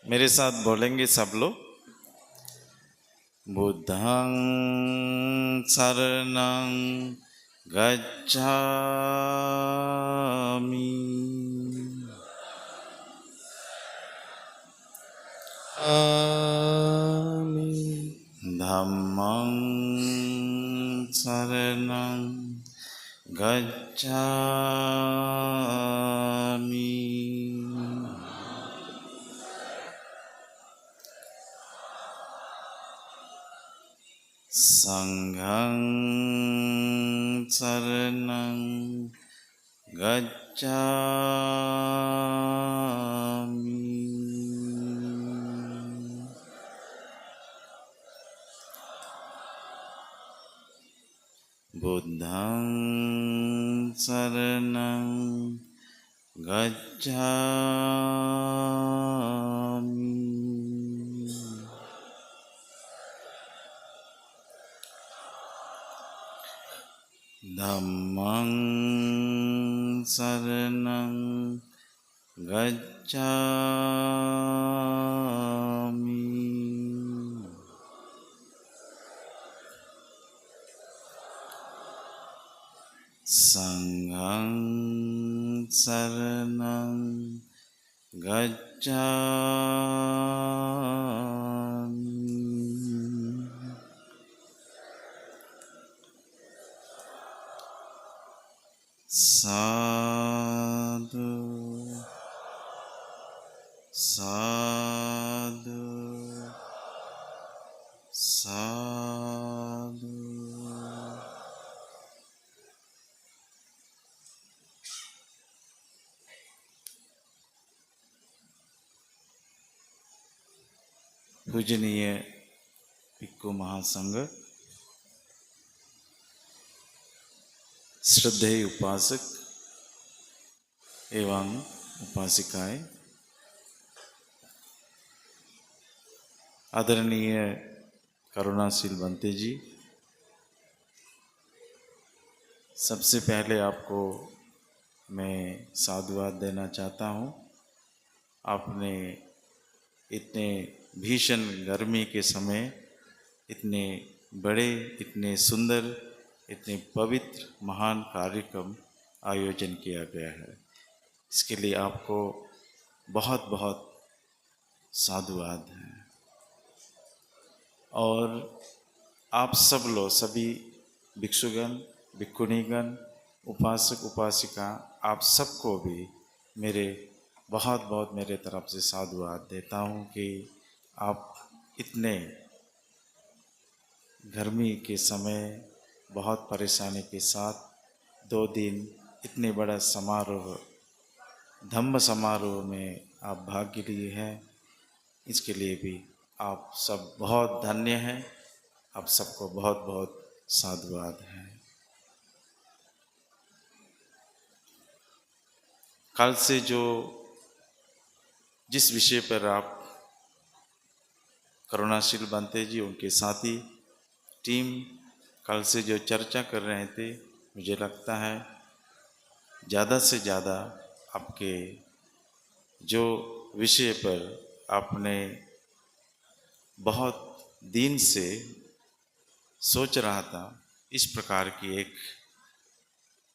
मेरे साथ बोलेंगे सब लोग। बुद्धं शरणं गच्छामि। धम्मं शरणं गच्छामि। संघं शरणं गच्छामि। बुद्धं शरणं गच्छामि। धम्मं शरणं गच्छामि। संघं शरणं गच्छामि। साधु साधु साधु। पूजनीय भिक्खु महासंघ, श्रद्धेय उपासक एवं उपासिकाएं, आदरणीय करुणाशील बनते जी, सबसे पहले आपको मैं साधुवाद देना चाहता हूँ। आपने इतने भीषण गर्मी के समय इतने बड़े, इतने सुंदर, इतने पवित्र महान कार्यक्रम आयोजन किया गया है। इसके लिए आपको बहुत बहुत साधुवाद है। और आप सब लोग, सभी भिक्षुगण, भिक्षुणीगण, उपासक उपासिका, आप सबको भी मेरे बहुत बहुत मेरे तरफ से साधुवाद देता हूँ कि आप इतने गर्मी के समय बहुत परेशानी के साथ 2 दिन इतने बड़ा समारोह, धम्म समारोह में आप भाग लिए हैं। इसके लिए भी आप सब बहुत धन्य हैं। आप सबको बहुत बहुत साधुवाद है। कल से जिस विषय पर आप करुणाशील बनते जी, उनके साथी टीम कल से जो चर्चा कर रहे थे, मुझे लगता है ज़्यादा से ज़्यादा आपके जो विषय पर आपने बहुत दिन से सोच रहा था, इस प्रकार की एक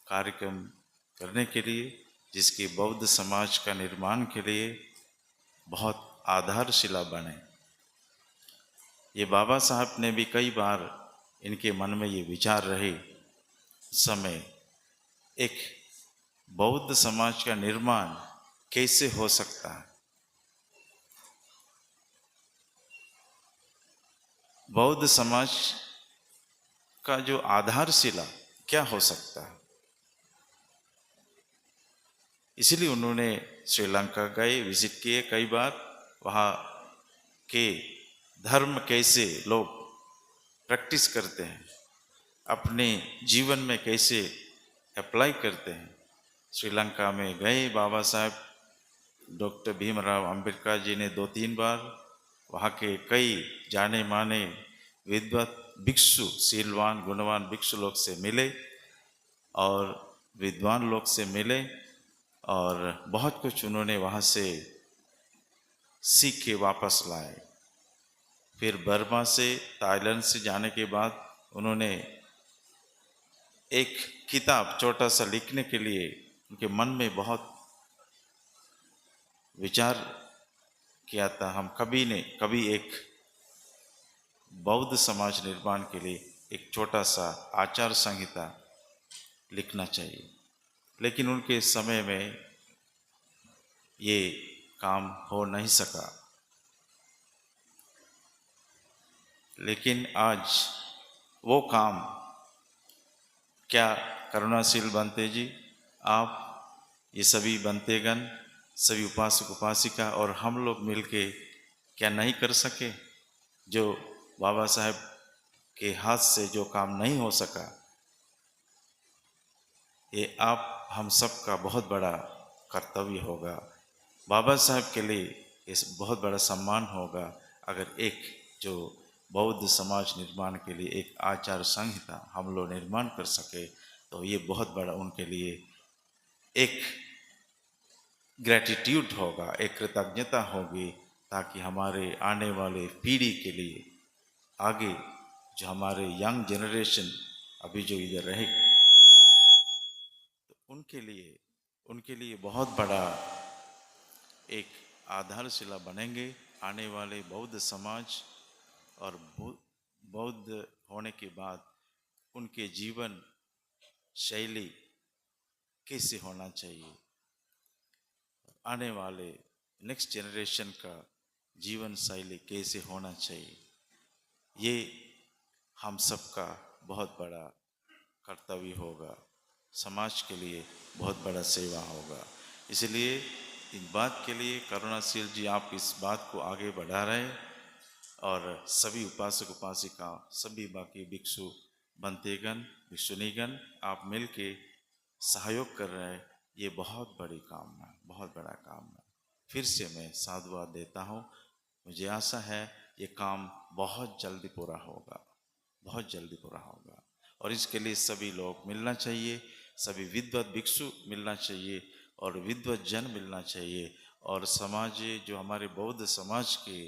कार्यक्रम करने के लिए, जिसकी बौद्ध समाज का निर्माण के लिए बहुत आधारशिला बने। ये बाबा साहब ने भी कई बार इनके मन में ये विचार रहे, समय एक बौद्ध समाज का निर्माण कैसे हो सकता है, बौद्ध समाज का जो आधारशिला क्या हो सकता है। इसलिए उन्होंने श्रीलंका गए, विजिट किए कई बार। वहाँ के धर्म कैसे लोग प्रैक्टिस करते हैं, अपने जीवन में कैसे अप्लाई करते हैं। श्रीलंका में गए बाबा साहब डॉक्टर भीमराव अंबेडकर जी ने 2-3 बार। वहाँ के कई जाने माने विद्वत भिक्षु, शीलवान गुणवान भिक्षु लोग से मिले और विद्वान लोग से मिले, और बहुत कुछ उन्होंने वहाँ से सीख के वापस लाए। फिर बर्मा से, थाईलैंड से जाने के बाद उन्होंने एक किताब छोटा सा लिखने के लिए उनके मन में बहुत विचार किया था, हम कभी एक बौद्ध समाज निर्माण के लिए एक छोटा सा आचार संहिता लिखना चाहिए। लेकिन उनके समय में ये काम हो नहीं सका। लेकिन आज वो काम, क्या करुणाशील बनते जी, आप ये सभी बनतेगण, सभी उपासक उपासिका और हम लोग मिलके क्या नहीं कर सके? जो बाबा साहब के हाथ से जो काम नहीं हो सका, ये आप हम सब का बहुत बड़ा कर्तव्य होगा। बाबा साहब के लिए इस बहुत बड़ा सम्मान होगा अगर एक जो बौद्ध समाज निर्माण के लिए एक आचार संहिता हम लोग निर्माण कर सके, तो ये बहुत बड़ा उनके लिए एक ग्रेटिट्यूड होगा, एक कृतज्ञता होगी, ताकि हमारे आने वाले पीढ़ी के लिए आगे जो हमारे यंग जनरेशन अभी जो इधर रहे, तो उनके लिए बहुत बड़ा एक आधारशिला बनेंगे आने वाले बौद्ध समाज। और बौद्ध होने के बाद उनके जीवन शैली कैसे होना चाहिए, आने वाले नेक्स्ट जनरेशन का जीवन शैली कैसे होना चाहिए, ये हम सबका बहुत बड़ा कर्तव्य होगा, समाज के लिए बहुत बड़ा सेवा होगा। इसलिए इस बात के लिए करुणाशील जी आप इस बात को आगे बढ़ा रहे हैं और सभी उपासक उपासिका, सभी बाकी भिक्षु बनतेगण, भिक्षुनीगण आप मिलके सहयोग कर रहे हैं, ये बहुत बड़ी काम है, बहुत बड़ा काम है। फिर से मैं साधुवाद देता हूँ। मुझे आशा है ये काम बहुत जल्दी पूरा होगा, बहुत जल्दी पूरा होगा। और इसके लिए सभी लोग मिलना चाहिए, सभी विद्वत भिक्षु मिलना चाहिए और विद्वत जन मिलना चाहिए और समाज जो हमारे बौद्ध समाज के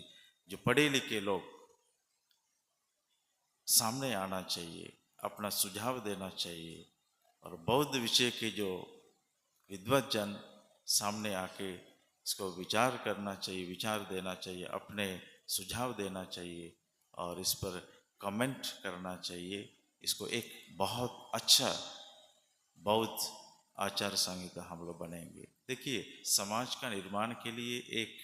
जो पढ़े लिखे लोग सामने आना चाहिए, अपना सुझाव देना चाहिए और बौद्ध विषय के जो विद्वत जन सामने आके इसको विचार करना चाहिए, विचार देना चाहिए, अपने सुझाव देना चाहिए और इस पर कमेंट करना चाहिए। इसको एक बहुत अच्छा बौद्ध आचार संहिता हम लोग बनेंगे। देखिए, समाज का निर्माण के लिए एक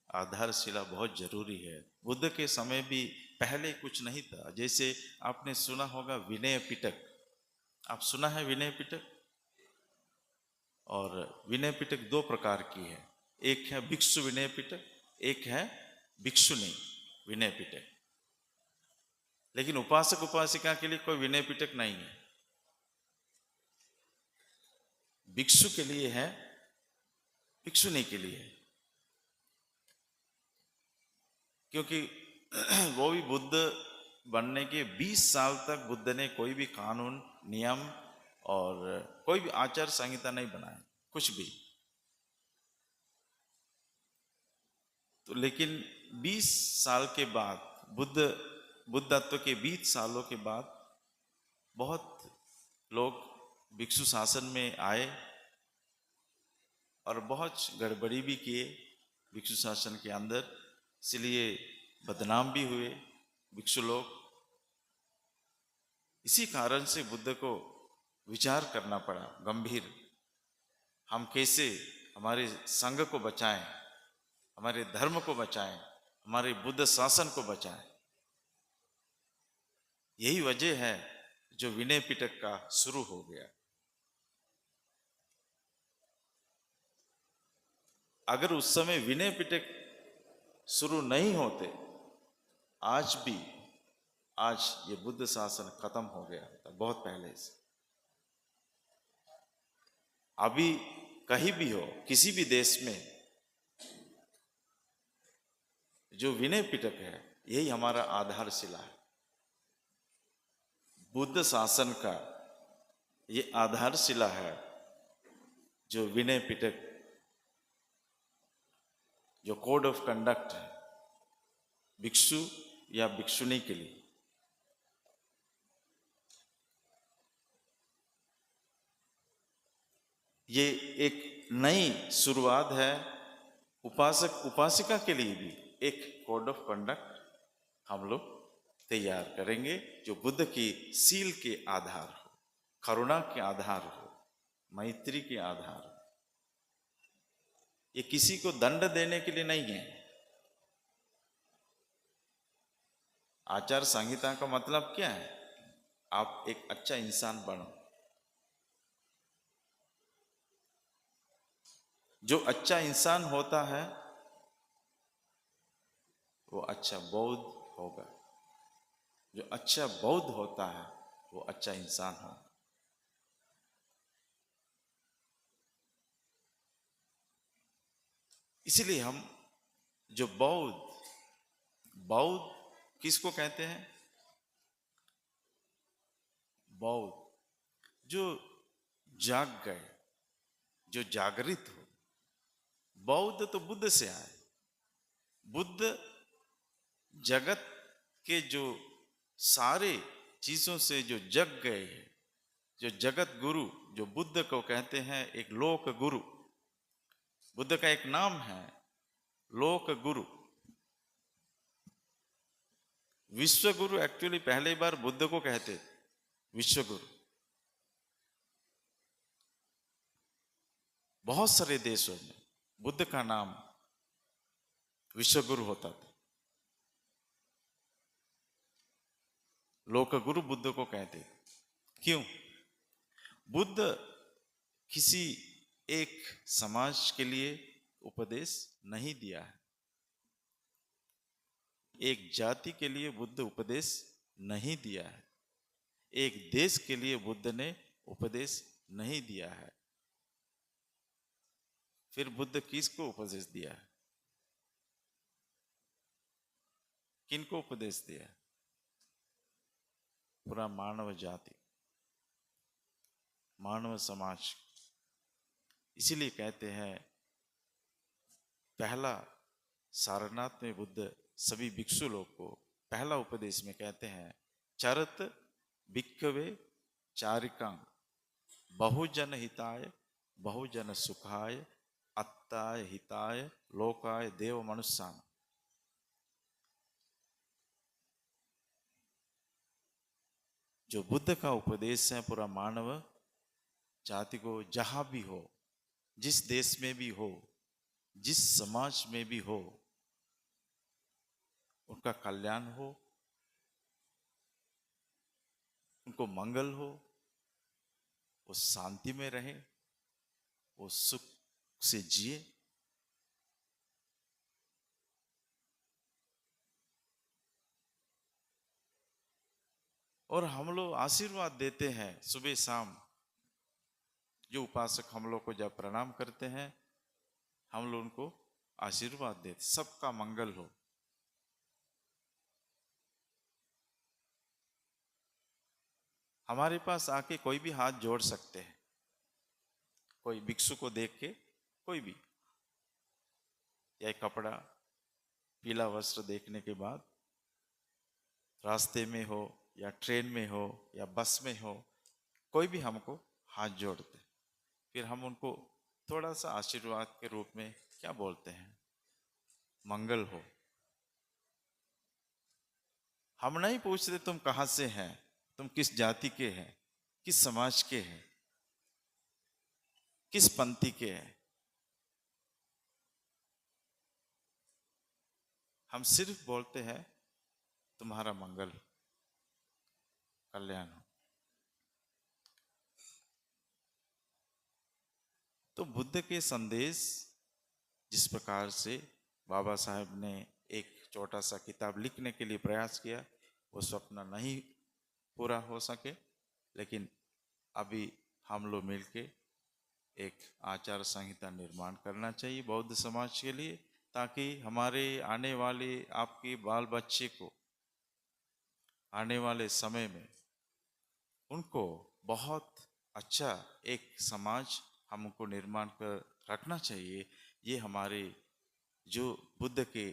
आधारशिला बहुत जरूरी है। बुद्ध के समय भी पहले कुछ नहीं था। जैसे आपने सुना होगा विनय पिटक, आप सुना है विनय पिटक? और विनय पिटक दो प्रकार की है, एक है भिक्षु विनय पिटक, एक है भिक्षुनी विनय पिटक। लेकिन उपासक उपासिका के लिए कोई विनय पिटक नहीं है, भिक्षु के लिए है, भिक्षुनी के लिए है। क्योंकि वो भी बुद्ध बनने के 20 साल तक बुद्ध ने कोई भी कानून, नियम और कोई भी आचार संहिता नहीं बनाया, कुछ भी। तो लेकिन 20 साल के बाद, बुद्धत्व के 20 सालों के बाद बहुत लोग भिक्षु शासन में आए और बहुत गड़बड़ी भी किए भिक्षु शासन के अंदर, इसलिए बदनाम भी हुए भिक्षु लोग। इसी कारण से बुद्ध को विचार करना पड़ा गंभीर, हम कैसे हमारे संघ को बचाएं, हमारे धर्म को बचाएं, हमारे बुद्ध शासन को बचाएं। यही वजह है जो विनय पिटक का शुरू हो गया। अगर उस समय विनय पिटक शुरू नहीं होते, आज ये बुद्ध शासन खत्म हो गया था बहुत पहले से। अभी कहीं भी हो, किसी भी देश में जो विनय पिटक है, यही हमारा आधारशिला है। बुद्ध शासन का ये आधारशिला है जो विनय पिटक, जो कोड ऑफ कंडक्ट है भिक्षु या भिक्षुणी के लिए, ये एक नई शुरुआत है। उपासक उपासिका के लिए भी एक कोड ऑफ कंडक्ट हम लोग तैयार करेंगे जो बुद्ध की सील के आधार हो, करुणा के आधार हो, मैत्री के आधार हो। ये किसी को दंड देने के लिए नहीं है। आचार संहिता का मतलब क्या है? आप एक अच्छा इंसान बनो। जो अच्छा इंसान होता है वो अच्छा बौद्ध होगा। जो अच्छा बौद्ध होता है वो अच्छा इंसान हो। इसलिए हम जो बौद्ध किसको कहते हैं? बौद्ध जो जाग गए, जो जागृत हो। बौद्ध तो बुद्ध से आए। बुद्ध जगत के जो सारे चीजों से जो जग गए हैं, जो जगत गुरु, जो बुद्ध को कहते हैं एक लोक गुरु। बुद्ध का एक नाम है लोक गुरु। विश्व गुरु एक्चुअली पहली बार बुद्ध को कहते विश्व गुरु। बहुत सारे देशों में बुद्ध का नाम विश्व गुरु होता था। लोक गुरु बुद्ध को कहते। क्यों? बुद्ध किसी एक समाज के लिए उपदेश नहीं दिया है। एक जाति के लिए बुद्ध उपदेश नहीं दिया है। एक देश के लिए बुद्ध ने उपदेश नहीं दिया है। फिर बुद्ध किसको उपदेश दिया है? किनको उपदेश दिया है? पूरा मानव जाति, मानव समाज। इसीलिए कहते हैं पहला सारनाथ में बुद्ध सभी भिक्षु लोग को पहला उपदेश में कहते हैं चरत भिक्खवे चारिकां बहुजन हिताय बहुजन सुखाय अत्ताय हिताय लोकाय देव मनुष्यान। जो बुद्ध का उपदेश है पूरा मानव जाति को जहां भी हो, जिस देश में भी हो, जिस समाज में भी हो, उनका कल्याण हो, उनको मंगल हो, वो शांति में रहे, वो सुख से जिए। और हम लोग आशीर्वाद देते हैं सुबह शाम। जो उपासक हम लोग को जब प्रणाम करते हैं हम लोग उनको आशीर्वाद देते, सबका मंगल हो। हमारे पास आके कोई भी हाथ जोड़ सकते हैं, कोई भिक्षु को देख के, कोई भी, या कपड़ा पीला वस्त्र देखने के बाद, रास्ते में हो या ट्रेन में हो या बस में हो, कोई भी हमको हाथ जोड़ते, फिर हम उनको थोड़ा सा आशीर्वाद के रूप में क्या बोलते हैं? मंगल हो। हम नहीं पूछते तुम कहां से हैं, तुम किस जाति के हैं, किस समाज के हैं, किस पंथी के हैं। हम सिर्फ बोलते हैं तुम्हारा मंगल कल्याण हो। तो बुद्ध के संदेश जिस प्रकार से बाबा साहब ने एक छोटा सा किताब लिखने के लिए प्रयास किया, वो स्वप्न नहीं पूरा हो सके, लेकिन अभी हम लोग मिलके एक आचार संहिता निर्माण करना चाहिए बौद्ध समाज के लिए, ताकि हमारे आने वाले आपके बाल बच्चे को आने वाले समय में उनको बहुत अच्छा एक समाज हमको निर्माण कर रखना चाहिए। ये हमारे जो बुद्ध के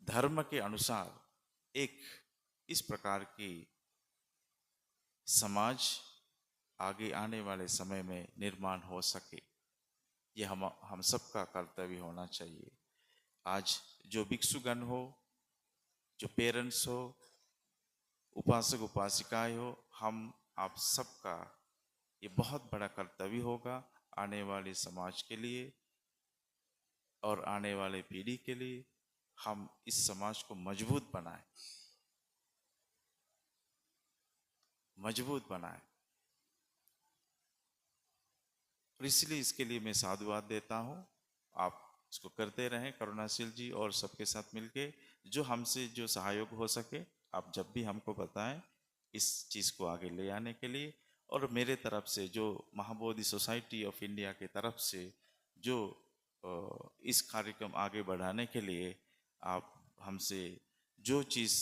धर्म के अनुसार एक इस प्रकार की समाज आगे आने वाले समय में निर्माण हो सके, ये हम सबका कर्तव्य होना चाहिए। आज जो भिक्षुगण हो, जो पेरेंट्स हो, उपासक उपासिकाएं हो, हम आप सबका ये बहुत बड़ा कर्तव्य होगा आने वाले समाज के लिए और आने वाले पीढ़ी के लिए। हम इस समाज को मजबूत बनाएं, मजबूत बनाएं। और इसलिए इसके लिए मैं साधुवाद देता हूं। आप इसको करते रहें करुणाशील जी, और सबके साथ मिलके जो हमसे जो सहयोग हो सके आप जब भी हमको बताएं इस चीज़ को आगे ले आने के लिए। और मेरे तरफ से जो महाबोधि सोसाइटी ऑफ इंडिया के तरफ से जो इस कार्यक्रम आगे बढ़ाने के लिए आप हमसे जो चीज़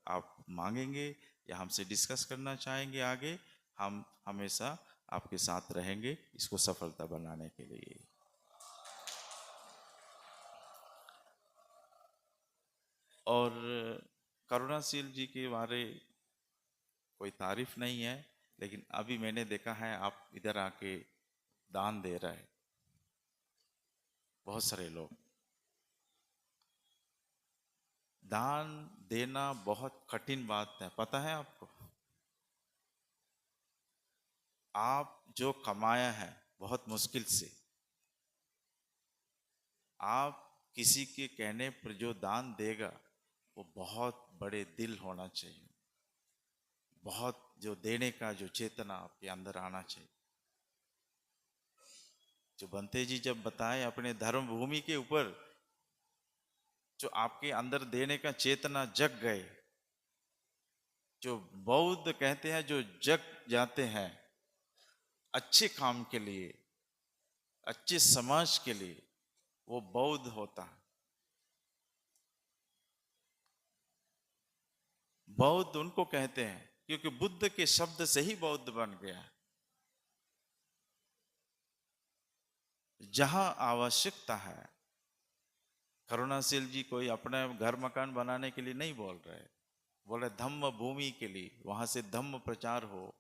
आप मांगेंगे या हमसे डिस्कस करना चाहेंगे आगे, हम हमेशा आपके साथ रहेंगे इसको सफलता बनाने के लिए। और करुणाशील जी के बारे कोई तारीफ नहीं है, लेकिन अभी मैंने देखा है आप इधर आके दान दे रहे हैं, बहुत सारे लोग। दान देना बहुत कठिन बात है, पता है आपको? आप जो कमाया है बहुत मुश्किल से, आप किसी के कहने पर जो दान देगा वो बहुत बड़े दिल होना चाहिए, बहुत जो देने का जो चेतना आपके अंदर आना चाहिए। जो बंते जी जब बताए अपने धर्म भूमि के ऊपर, जो आपके अंदर देने का चेतना जग गए, जो बौद्ध कहते हैं जो जग जाते हैं अच्छे काम के लिए, अच्छे समाज के लिए, वो बौद्ध होता है। बौद्ध उनको कहते हैं क्योंकि बुद्ध के शब्द से ही बौद्ध बन गया। जहां आवश्यकता है, करुणाशील जी कोई अपना घर मकान बनाने के लिए नहीं बोल रहे, बोले धम्म भूमि के लिए, वहां से धम्म प्रचार हो।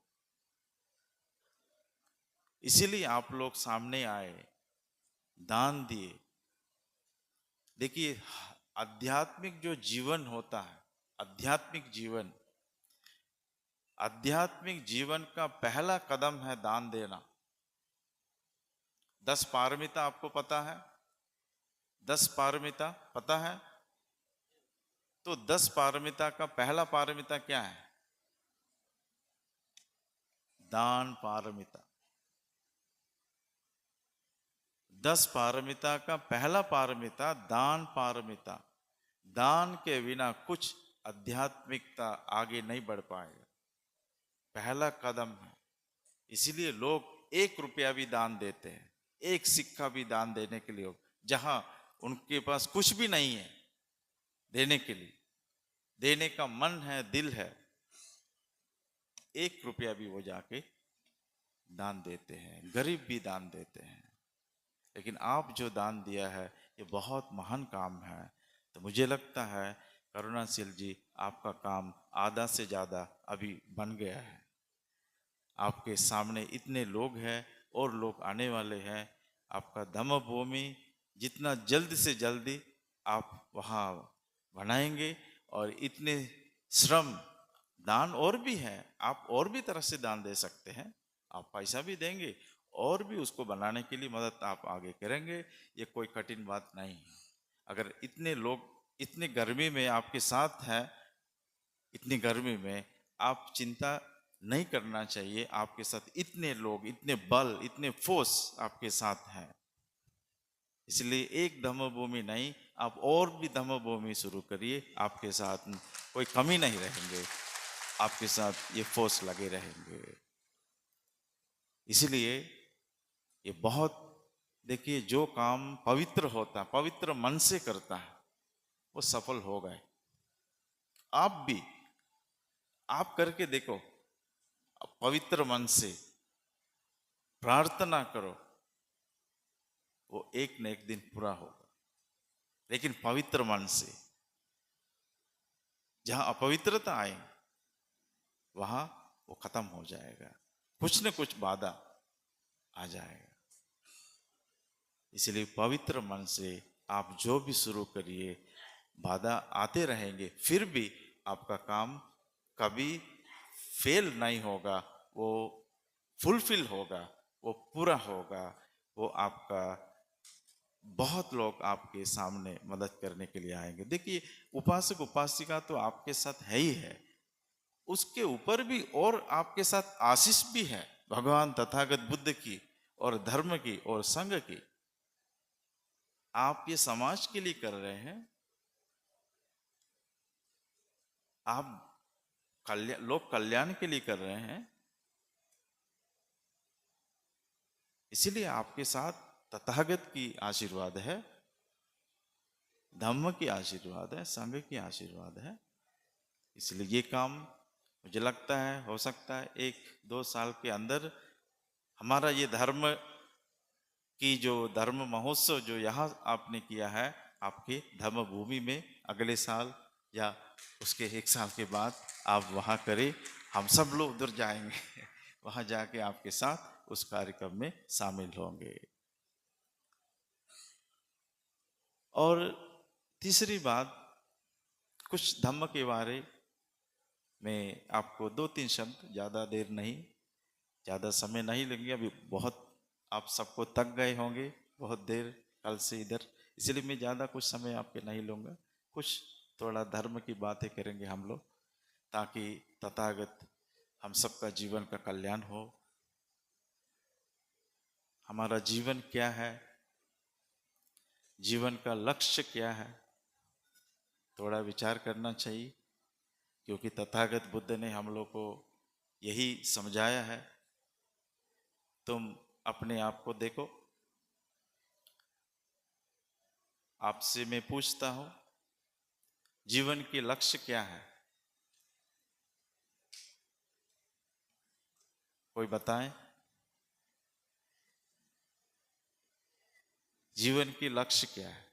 इसीलिए आप लोग सामने आए, दान दिए। देखिए आध्यात्मिक जो जीवन होता है, आध्यात्मिक जीवन, आध्यात्मिक जीवन का पहला कदम है दान देना। 10 पारमिता आपको पता है? 10 पारमिता पता है? तो 10 पारमिता का पहला पारमिता क्या है? दान पारमिता। 10 पारमिता का पहला पारमिता दान पारमिता। दान के बिना कुछ आध्यात्मिकता आगे नहीं बढ़ पाएगा, पहला कदम है। इसीलिए लोग 1 रुपया भी दान देते हैं, 1 सिक्का भी दान देने के लिए, जहां उनके पास कुछ भी नहीं है देने के लिए, देने का मन है, दिल है, 1 रुपया भी वो जाके दान देते हैं, गरीब भी दान देते हैं। लेकिन आप जो दान दिया है ये बहुत महान काम है। तो मुझे लगता है करुणाशील जी आपका काम आधा से ज़्यादा अभी बन गया है। आपके सामने इतने लोग हैं और लोग आने वाले हैं। आपका धम्म भूमि जितना जल्द से जल्दी आप वहाँ बनाएंगे, और इतने श्रम दान और भी है, आप और भी तरह से दान दे सकते हैं, आप पैसा भी देंगे और भी उसको बनाने के लिए मदद आप आगे करेंगे। ये कोई कठिन बात नहीं है। अगर इतने लोग इतनी गर्मी में आपके साथ हैं, इतनी गर्मी में आप चिंता नहीं करना चाहिए, आपके साथ इतने लोग, इतने बल, इतने फोर्स आपके साथ हैं। इसलिए एक धम्मभूमि नहीं, आप और भी धम्मभूमि शुरू करिए, आपके साथ कोई कमी नहीं रहेंगे, आपके साथ ये फोर्स लगे रहेंगे। इसलिए ये बहुत, देखिए जो काम पवित्र होता है, पवित्र मन से करता है, वो सफल हो गए। आप भी आप करके देखो, पवित्र मन से प्रार्थना करो, वो एक न एक दिन पूरा होगा। लेकिन पवित्र मन से। जहां अपवित्रता आए वहां वो खत्म हो जाएगा, कुछ न कुछ बाधा आ जाएगा। इसलिए पवित्र मन से आप जो भी शुरू करिए, बाधा आते रहेंगे, फिर भी आपका काम कभी फेल नहीं होगा, वो फुलफिल होगा, वो पूरा होगा। वो आपका बहुत लोग आपके सामने मदद करने के लिए आएंगे। देखिए, उपासक उपासिका तो आपके साथ है ही है, उसके ऊपर भी और आपके साथ आशीष भी है भगवान तथागत बुद्ध की और धर्म की और संघ की। आप ये समाज के लिए कर रहे हैं, आप लोक कल्याण के लिए कर रहे हैं, इसीलिए आपके साथ तथागत की आशीर्वाद है, धम्म की आशीर्वाद है, संघ की आशीर्वाद है। इसलिए ये काम मुझे लगता है हो सकता है 1-2 साल के अंदर हमारा ये धर्म की जो धर्म महोत्सव जो यहाँ आपने किया है आपके धर्म भूमि में, अगले साल या उसके 1 साल के बाद आप वहाँ करें, हम सब लोग उधर जाएंगे वहाँ जाके आपके साथ उस कार्यक्रम में शामिल होंगे। और तीसरी बात, कुछ धम्म के बारे में आपको 2-3 शब्द, ज़्यादा देर नहीं, ज़्यादा समय नहीं लेंगे। अभी बहुत आप सबको थक गए होंगे बहुत देर कल से इधर, इसलिए मैं ज़्यादा कुछ समय आपके नहीं लूँगा। कुछ थोड़ा धर्म की बातें करेंगे हम लोग, ताकि तथागत हम सबका जीवन का कल्याण हो। हमारा जीवन क्या है, जीवन का लक्ष्य क्या है, थोड़ा विचार करना चाहिए, क्योंकि तथागत बुद्ध ने हम लोग को यही समझाया है। तुम अपने आप को देखो। आपसे मैं पूछता हूं, जीवन के लक्ष्य क्या है? कोई बताएं, जीवन के लक्ष्य क्या है?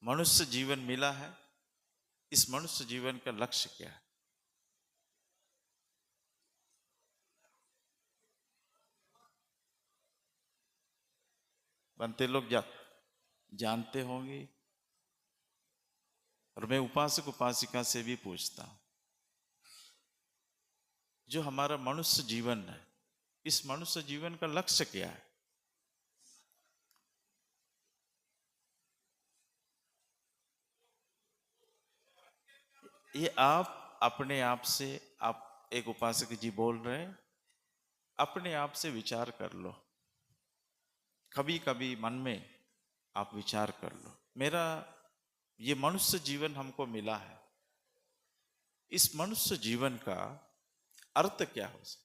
मनुष्य जीवन मिला है, इस मनुष्य जीवन का लक्ष्य क्या है? बनते लोग जानते होंगे। और मैं उपासक उपासिका से भी पूछता हूं, जो हमारा मनुष्य जीवन है, इस मनुष्य जीवन का लक्ष्य क्या है? ये आप अपने आप से, आप एक उपासक जी बोल रहे हैं, अपने आप से विचार कर लो। कभी कभी मन में आप विचार कर लो, मेरा ये मनुष्य जीवन हमको मिला है, इस मनुष्य जीवन का अर्थ क्या हो सकता?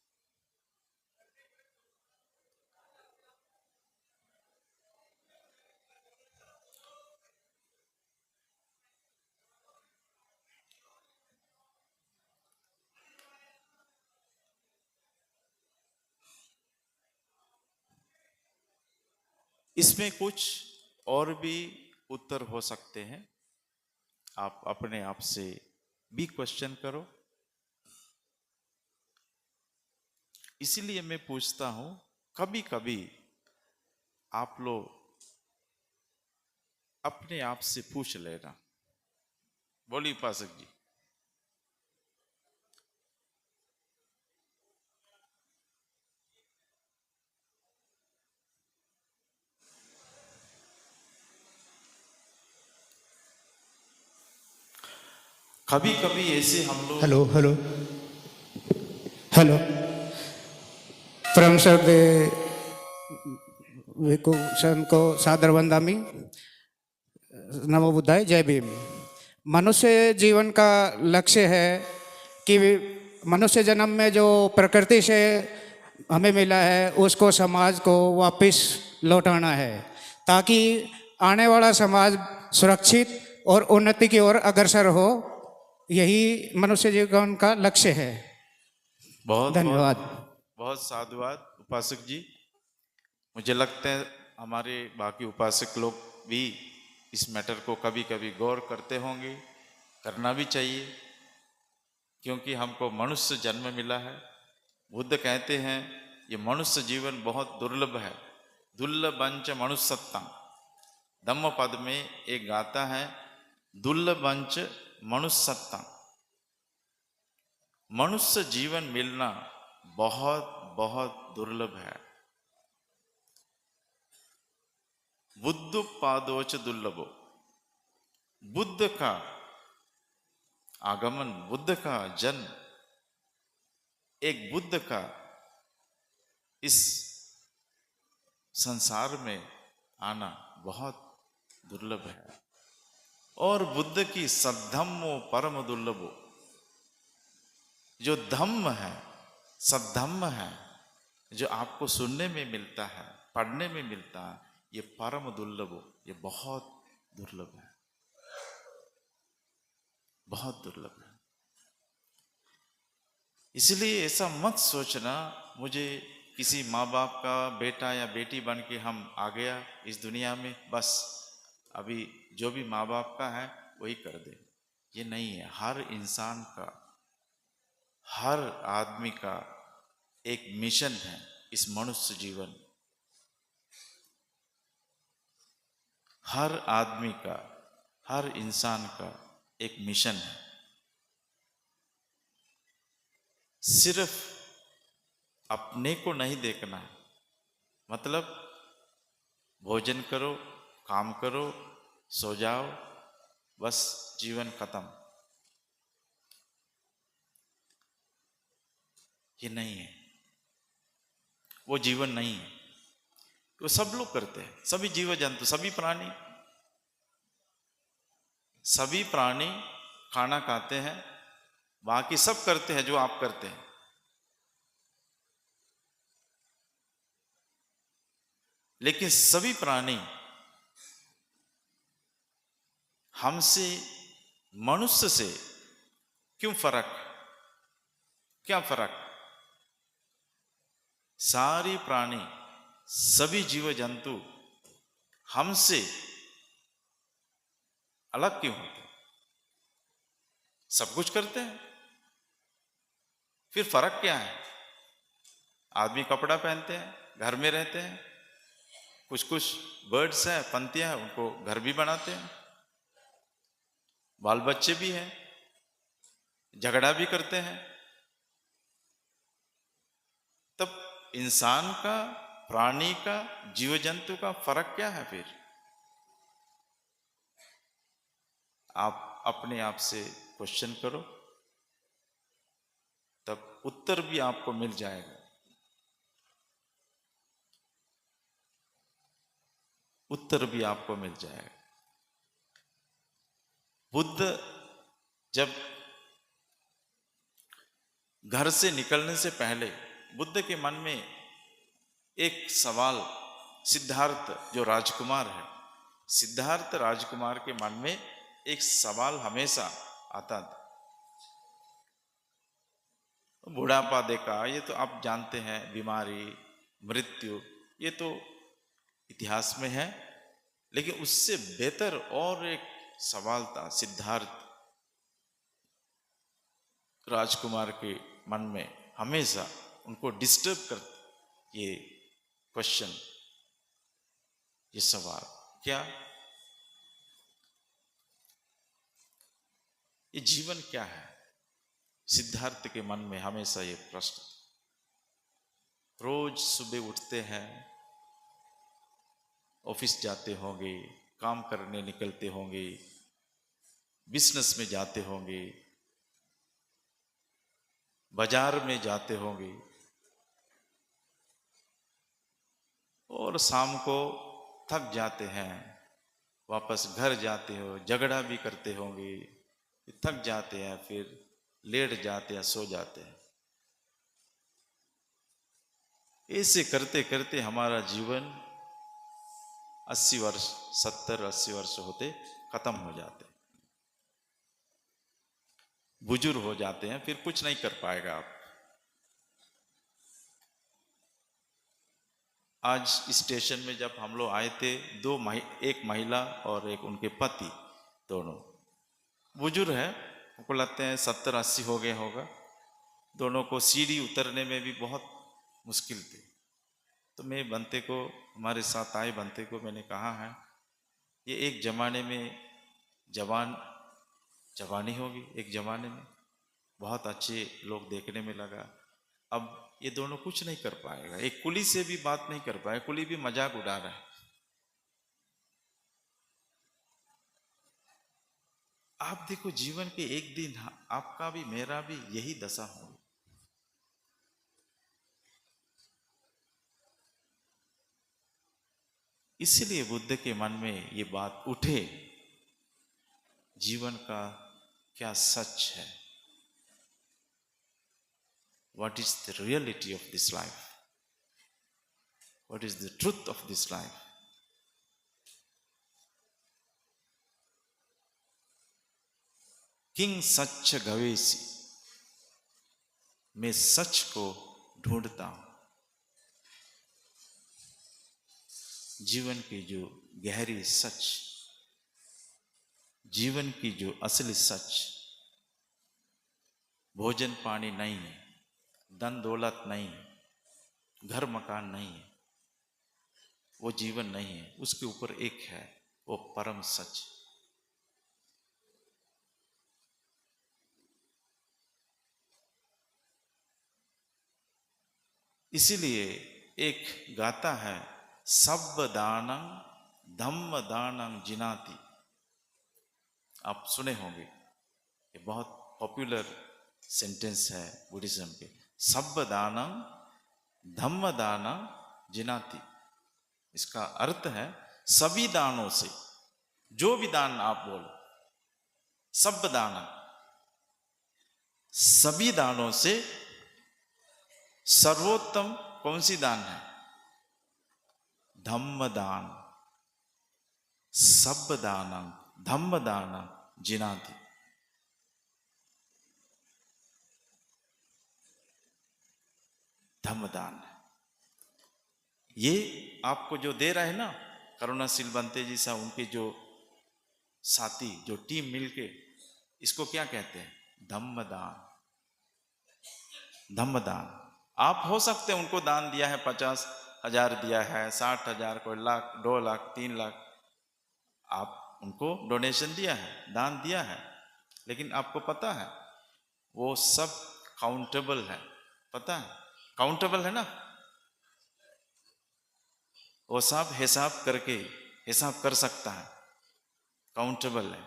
इसमें कुछ और भी उत्तर हो सकते हैं। आप अपने आप से भी क्वेश्चन करो। इसीलिए मैं पूछता हूं, कभी कभी आप लोग अपने आप से पूछ लेना। बोलिए उपासक जी। कभी कभी ऐसे हम लोग Hello, hello, hello. From Sarve Viku Sanko सादर वंदामी। नमो बुद्धाय, जय भीम। मनुष्य जीवन का लक्ष्य है कि मनुष्य जन्म में जो प्रकृति से हमें मिला है उसको समाज को वापस लौटाना है, ताकि आने वाला समाज सुरक्षित और उन्नति की ओर अग्रसर हो। यही मनुष्य जीवन का लक्ष्य है। बहुत बहुत धन्यवाद। बहुत साधुवाद उपासक जी। मुझे लगता है हमारे बाकी उपासक लोग भी इस मैटर को कभी कभी गौर करते होंगे, करना भी चाहिए, क्योंकि हमको मनुष्य जन्म मिला है। बुद्ध कहते हैं ये मनुष्य जीवन बहुत दुर्लभ है, दुर्लभंच मनुष्यत्ता। धम्मपद में एक गाथा है, दुर्लभंच मनुष्यत्ता। मनुष्य जीवन मिलना बहुत बहुत दुर्लभ है। बुद्ध पादोच दुर्लभो, बुद्ध का आगमन, बुद्ध का जन्म, एक बुद्ध का इस संसार में आना बहुत दुर्लभ है। और बुद्ध की सद्धम्मो परम दुर्लभो, जो धम्म है, सद्धम्म है, जो आपको सुनने में मिलता है, पढ़ने में मिलता है, ये परम दुर्लभ, ये बहुत दुर्लभ है, बहुत दुर्लभ है। इसलिए ऐसा मत सोचना मुझे किसी माँ बाप का बेटा या बेटी बन के हम आ गया इस दुनिया में, बस अभी जो भी माँ बाप का है वही कर दे। ये नहीं है। हर इंसान का, हर आदमी का एक मिशन है इस मनुष्य जीवन। हर आदमी का, हर इंसान का एक मिशन है। सिर्फ अपने को नहीं देखना है, मतलब भोजन करो, काम करो, सो जाओ, बस जीवन खत्म, ये नहीं है। वो जीवन नहीं है। वो सब लोग करते हैं, सभी जीव जंतु, सभी प्राणी खाना खाते हैं, बाकी सब करते हैं जो आप करते हैं। लेकिन सभी प्राणी हमसे, मनुष्य से क्यों फर्क, क्या फर्क? सारी प्राणी, सभी जीव जंतु हमसे अलग क्यों होते? सब कुछ करते हैं, फिर फर्क क्या है? आदमी कपड़ा पहनते हैं, घर में रहते हैं, कुछ कुछ बर्ड्स हैं, पंतियां हैं, उनको घर भी बनाते हैं, बाल बच्चे भी हैं, झगड़ा भी करते हैं। तब इंसान का, प्राणी का, जीव जंतु का फर्क क्या है फिर? आप अपने आप से क्वेश्चन करो, तब उत्तर भी आपको मिल जाएगा। उत्तर भी आपको मिल जाएगा। बुद्ध जब घर से निकलने से पहले बुद्ध के मन में एक सवाल, सिद्धार्थ जो राजकुमार है, सिद्धार्थ राजकुमार के मन में एक सवाल हमेशा आता था। बुढ़ापा देखा, ये तो आप जानते हैं, बीमारी, मृत्यु, ये तो इतिहास में है। लेकिन उससे बेहतर और एक सवाल था सिद्धार्थ राजकुमार के मन में, हमेशा उनको डिस्टर्ब कर ये क्वेश्चन, ये सवाल, क्या ये जीवन क्या है? सिद्धार्थ के मन में हमेशा ये प्रश्न। रोज सुबह उठते हैं, ऑफिस जाते होंगे, काम करने निकलते होंगे, बिजनेस में जाते होंगे, बाजार में जाते होंगे, और शाम को थक जाते हैं, वापस घर जाते हो, झगड़ा भी करते होंगे, थक जाते हैं, फिर लेट जाते हैं, सो जाते हैं। ऐसे करते करते हमारा जीवन 80 वर्ष, 70-80 वर्ष होते खत्म हो जाते, बुजुर्ग हो जाते हैं, फिर कुछ नहीं कर पाएगा आप। आज स्टेशन में जब हम लोग आए थे, एक महिला और एक उनके पति, दोनों बुजुर्ग है, हमको लगते हैं 70-80 हो गए होगा। दोनों को सीढ़ी उतरने में भी बहुत मुश्किल थी। तो मैं बनते को, हमारे साथ आए बनते को मैंने कहा है, ये एक जमाने में जवानी होगी, एक जमाने में बहुत अच्छे लोग देखने में लगा। अब ये दोनों कुछ नहीं कर पाएगा। एक कुली से भी बात नहीं कर पाए, कुली भी मजाक उड़ा रहा है। आप देखो, जीवन के एक दिन आपका भी मेरा भी यही दशा हो। इसलिए बुद्ध के मन में ये बात उठे, जीवन का क्या सच है, what is the reality of this life, what is the truth of this life. King सच गवेसी, मैं सच को ढूंढता हूं। जीवन की जो गहरी सच, जीवन की जो असली सच, भोजन पानी नहीं है, धन दौलत नहीं है, घर मकान नहीं है, वो जीवन नहीं है। उसके ऊपर एक है, वो परम सच। इसीलिए एक गाता है, सब दानं धम्म दानं जिनाति। आप सुने होंगे, ये बहुत पॉपुलर सेंटेंस है बुद्धिज्म के। सब दानं धम्म दानं जिनाति, इसका अर्थ है सभी दानों से, जो भी दान आप बोलो, सब दान, सभी दानों से सर्वोत्तम कौन सी दान है? धम्म दान। सब दानम धम्म दानम जिनाति। धम्म दान, ये आपको जो दे रहा है ना करुणाशील बनते जी सा, उनके जो साथी, जो टीम मिलके, इसको क्या कहते हैं? धम्म दान। धम्म दान। आप हो सकते हैं उनको दान दिया है, 50,000 दिया है, 60,000, कोई लाख, 2 लाख, 3 लाख, आप उनको डोनेशन दिया है, दान दिया है, लेकिन आपको पता है वो सब काउंटेबल है। पता है काउंटेबल है ना, वो सब हिसाब करके हिसाब कर सकता है, काउंटेबल है।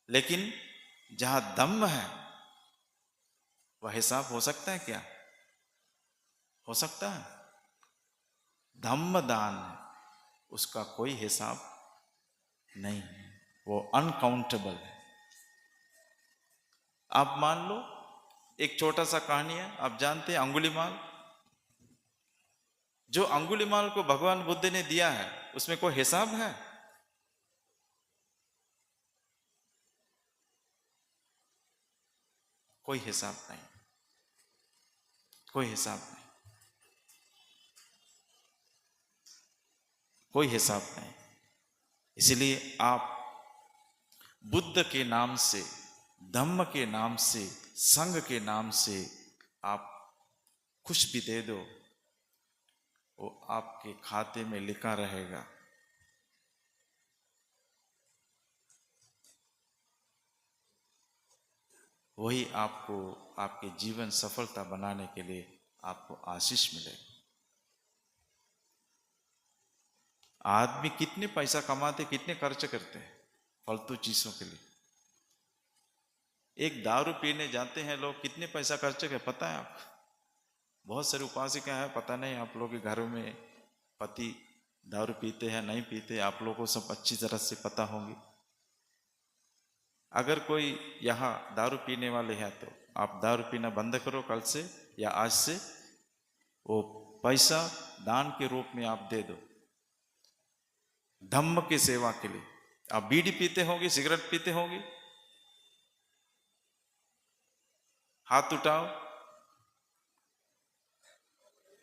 लेकिन जहां दम है वह हिसाब हो सकता है क्या? हो सकता है? धम्म दान है, उसका कोई हिसाब नहीं है, वो अनकाउंटेबल है। आप मान लो, एक छोटा सा कहानी है, आप जानते हैं अंगुलीमाल। जो अंगुलीमाल को भगवान बुद्ध ने दिया है, उसमें कोई हिसाब है? कोई हिसाब नहीं, कोई हिसाब नहीं, कोई हिसाब नहीं। इसलिए आप बुद्ध के नाम से, धम्म के नाम से, संघ के नाम से आप कुछ भी दे दो, वो आपके खाते में लिखा रहेगा। वही आपको आपके जीवन सफलता बनाने के लिए आपको आशीष मिलेगा। आदमी कितने पैसा कमाते, कितने खर्च करते हैं फालतू चीजों के लिए। एक दारू पीने जाते हैं लोग, कितने पैसा खर्च करते पता है आपको? बहुत सारी उपासिका है, पता नहीं आप लोग के घरों में पति दारू पीते हैं नहीं पीते, आप लोगों को सब अच्छी तरह से पता होंगी। अगर कोई यहाँ दारू पीने वाले हैं तो आप दारू पीना बंद करो कल से या आज से, वो पैसा दान के रूप में आप दे दो धम्म की सेवा के लिए। आप बीड़ी पीते होंगे, सिगरेट पीते होंगे, हाथ उठाओ।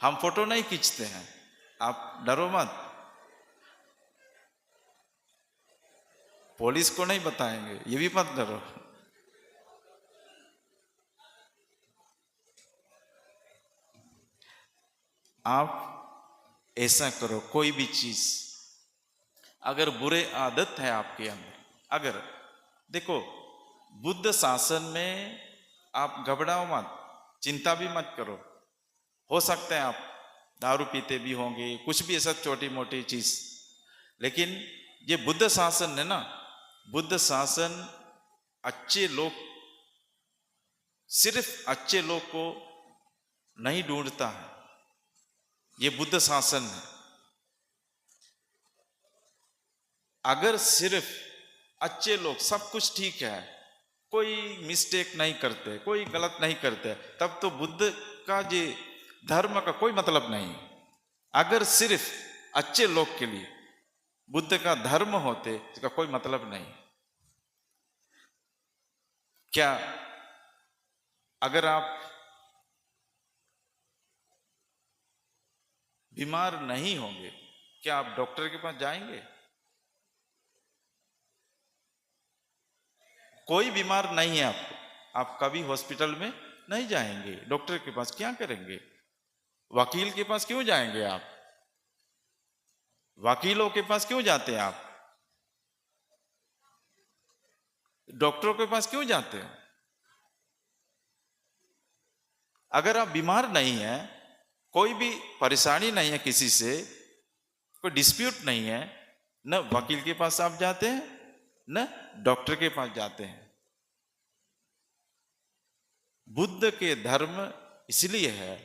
हम फोटो नहीं खींचते हैं, आप डरो मत, पुलिस को नहीं बताएंगे, ये भी मत डरो। आप ऐसा करो, कोई भी चीज अगर बुरे आदत है आपके अंदर, अगर देखो बुद्ध शासन में आप घबराओ मत, चिंता भी मत करो। हो सकता है आप दारू पीते भी होंगे, कुछ भी ऐसा छोटी मोटी चीज, लेकिन ये बुद्ध शासन है ना, बुद्ध शासन अच्छे लोग, सिर्फ अच्छे लोग को नहीं ढूंढता है, ये बुद्ध शासन है। अगर सिर्फ अच्छे लोग, सब कुछ ठीक है, कोई मिस्टेक नहीं करते, कोई गलत नहीं करते, तब तो बुद्ध का ये धर्म का कोई मतलब नहीं। अगर सिर्फ अच्छे लोग के लिए बुद्ध का धर्म होते, इसका कोई मतलब नहीं। क्या अगर आप बीमार नहीं होंगे, क्या आप डॉक्टर के पास जाएंगे? कोई बीमार नहीं है आपको, आप कभी हॉस्पिटल में नहीं जाएंगे, डॉक्टर के पास क्या करेंगे? वकील के पास क्यों जाएंगे आप? वकीलों के पास क्यों जाते हैं आप? डॉक्टरों के पास क्यों जाते हैं? अगर आप बीमार नहीं है, कोई भी परेशानी नहीं है, किसी से कोई डिस्प्यूट नहीं है, न वकील के पास आप जाते हैं, न डॉक्टर के पास जाते हैं। बुद्ध के धर्म इसलिए है,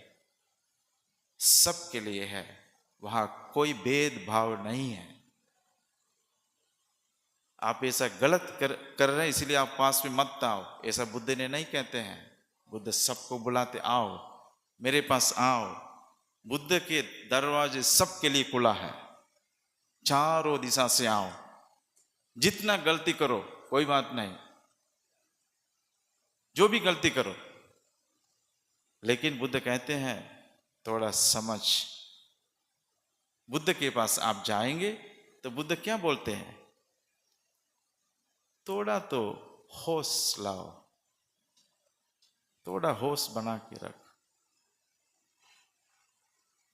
सबके लिए है, वहां कोई भेदभाव नहीं है। आप ऐसा गलत कर रहे हैं इसलिए आप पास में मत आओ, ऐसा बुद्ध ने नहीं कहते हैं। बुद्ध सबको बुलाते, आओ मेरे पास आओ। बुद्ध के दरवाजे सबके लिए खुला है, चारों दिशा से आओ, जितना गलती करो कोई बात नहीं, जो भी गलती करो, लेकिन बुद्ध कहते हैं थोड़ा समझ। बुद्ध के पास आप जाएंगे तो बुद्ध क्या बोलते हैं? थोड़ा तो होश लाओ, थोड़ा होश बना के रख।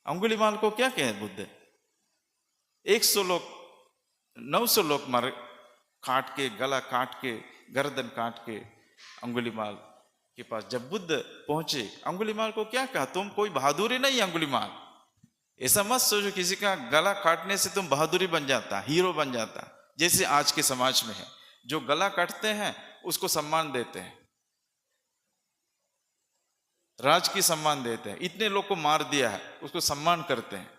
अंगुलीमाल को क्या कहे बुद्ध? 100 लोग, 900 लोग मर, काट के, गला काट के, गर्दन काट के अंगुलीमाल के पास जब बुद्ध पहुंचे, अंगुलीमाल को क्या कहा? तुम कोई बहादुरी नहीं अंगुलीमाल, ऐसा मत सोचो किसी का गला काटने से तुम बहादुरी बन जाता, हीरो बन जाता। जैसे आज के समाज में है, जो गला काटते हैं उसको सम्मान देते हैं, राज की सम्मान देते हैं। इतने लोग को मार दिया है, उसको सम्मान करते हैं,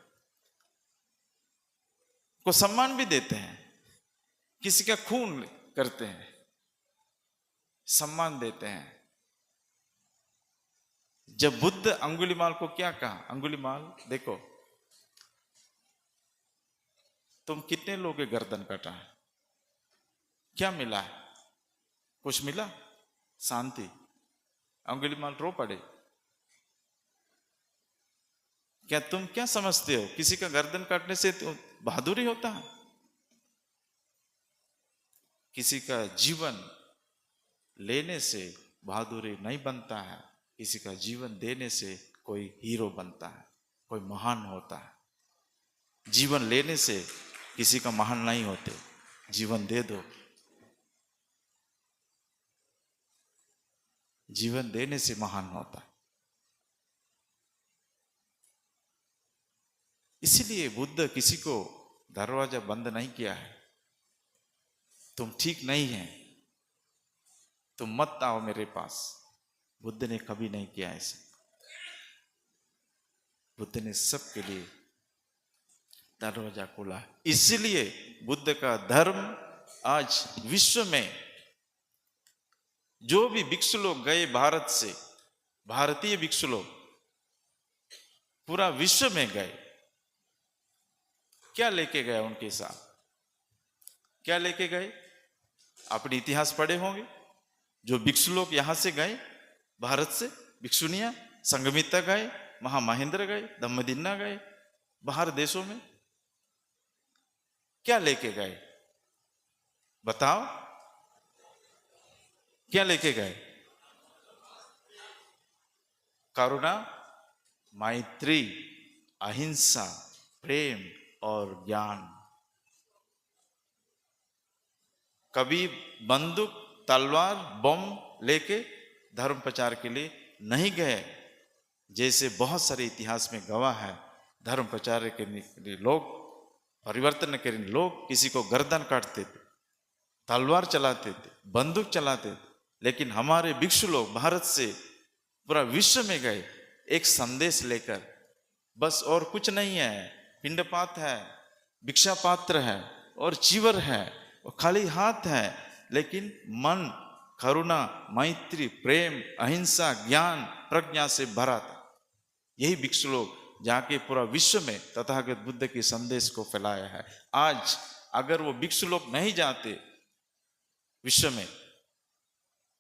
को सम्मान भी देते हैं। किसी का खून करते हैं, सम्मान देते हैं। जब बुद्ध अंगुलीमाल को क्या कहा? अंगुलीमाल देखो, तुम कितने लोगों के गर्दन काटा है, क्या मिला है? कुछ मिला? शांति। अंगुलीमाल रो पड़े। क्या तुम क्या समझते हो किसी का गर्दन काटने से तो बहादुरी होता है? किसी का जीवन लेने से बहादुरी नहीं बनता है, किसी का जीवन देने से कोई हीरो बनता है, कोई महान होता है। जीवन लेने से किसी का महान नहीं होते, जीवन दे दो, जीवन देने से महान होता है। इसलिए बुद्ध किसी को दरवाजा बंद नहीं किया है। तुम ठीक नहीं है, तुम मत आओ मेरे पास, बुद्ध ने कभी नहीं किया ऐसे। बुद्ध ने सबके लिए दरवाजा खोला है। इसलिए बुद्ध का धर्म आज विश्व में, जो भी भिक्षु लोग गए भारत से, भारतीय भिक्षु लोग पूरा विश्व में गए, क्या लेके गए उनके साथ? क्या लेके गए? अपने इतिहास पढ़े होंगे। जो भिक्षु लोग यहां से गए भारत से, भिक्षुनियां संघमित्रा गए, महामहेंद्र गए, धम्मदिन्ना गए, बाहर देशों में क्या लेके गए? बताओ, क्या लेके गए? करुणा, मैत्री, अहिंसा, प्रेम और ज्ञान। कभी बंदूक, तलवार, बम लेके धर्म प्रचार के लिए नहीं गए। जैसे बहुत सारे इतिहास में गवाह है, धर्म प्रचार के लिए लोग, परिवर्तन के लिए लोग किसी को गर्दन काटते थे, तलवार चलाते थे, बंदूक चलाते थे। लेकिन हमारे भिक्षु लोग भारत से पूरा विश्व में गए एक संदेश लेकर। बस और कुछ नहीं है, पिंडपात है, भिक्षा पात्र है और चीवर है और खाली हाथ है, लेकिन मन करुणा, मैत्री, प्रेम, अहिंसा, ज्ञान, प्रज्ञा से भरा था। यही भिक्षु लोग जाके पूरा विश्व में तथागत बुद्ध के संदेश को फैलाया है। आज अगर वो भिक्षु लोग नहीं जाते विश्व में,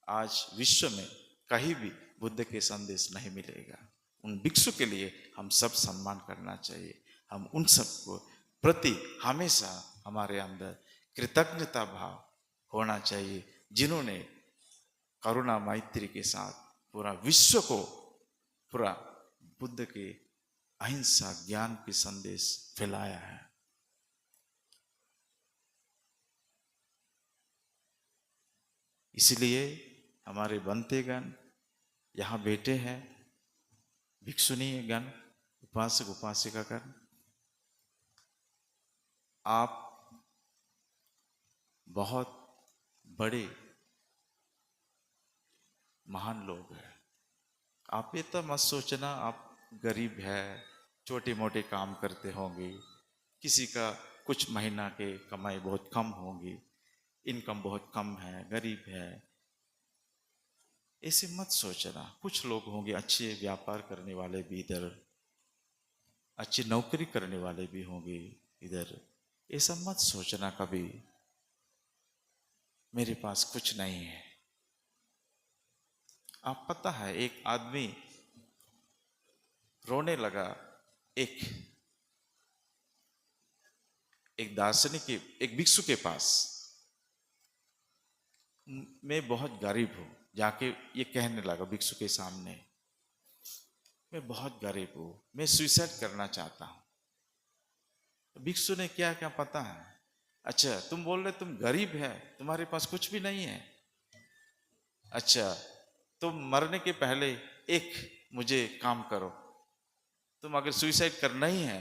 आज विश्व में कहीं भी बुद्ध के संदेश नहीं मिलेगा। उन भिक्षु के लिए हम सब सम्मान करना चाहिए। हम उन सबको प्रति हमेशा हमारे अंदर कृतज्ञता भाव होना चाहिए, जिन्होंने करुणा मैत्री के साथ पूरा विश्व को पूरा बुद्ध के अहिंसा ज्ञान के संदेश फैलाया है। इसलिए हमारे बनतेगण यहाँ बैठे हैं, भिक्षुणी गण, उपासक उपासिका गण, आप बहुत बड़े महान लोग हैं। आप ये तो मत सोचना आप गरीब है, छोटे मोटे काम करते होंगे, किसी का कुछ महीना के कमाई बहुत कम होगी, इनकम बहुत कम है, गरीब है, ऐसे मत सोचना। कुछ लोग होंगे अच्छे व्यापार करने वाले भी इधर, अच्छी नौकरी करने वाले भी होंगे इधर। ऐसा मत सोचना कभी मेरे पास कुछ नहीं है। आप पता है, एक आदमी रोने लगा एक दार्शनिक के, एक भिक्षु के पास, मैं बहुत गरीब हूं। जाके ये कहने लगा भिक्षु के सामने, मैं बहुत गरीब हूं, मैं सुसाइड करना चाहता हूं। भिक्षु ने क्या क्या पता है, अच्छा तुम बोल रहे तुम गरीब है, तुम्हारे पास कुछ भी नहीं है, अच्छा तुम मरने के पहले एक मुझे काम करो, तुम अगर सुसाइड करना ही है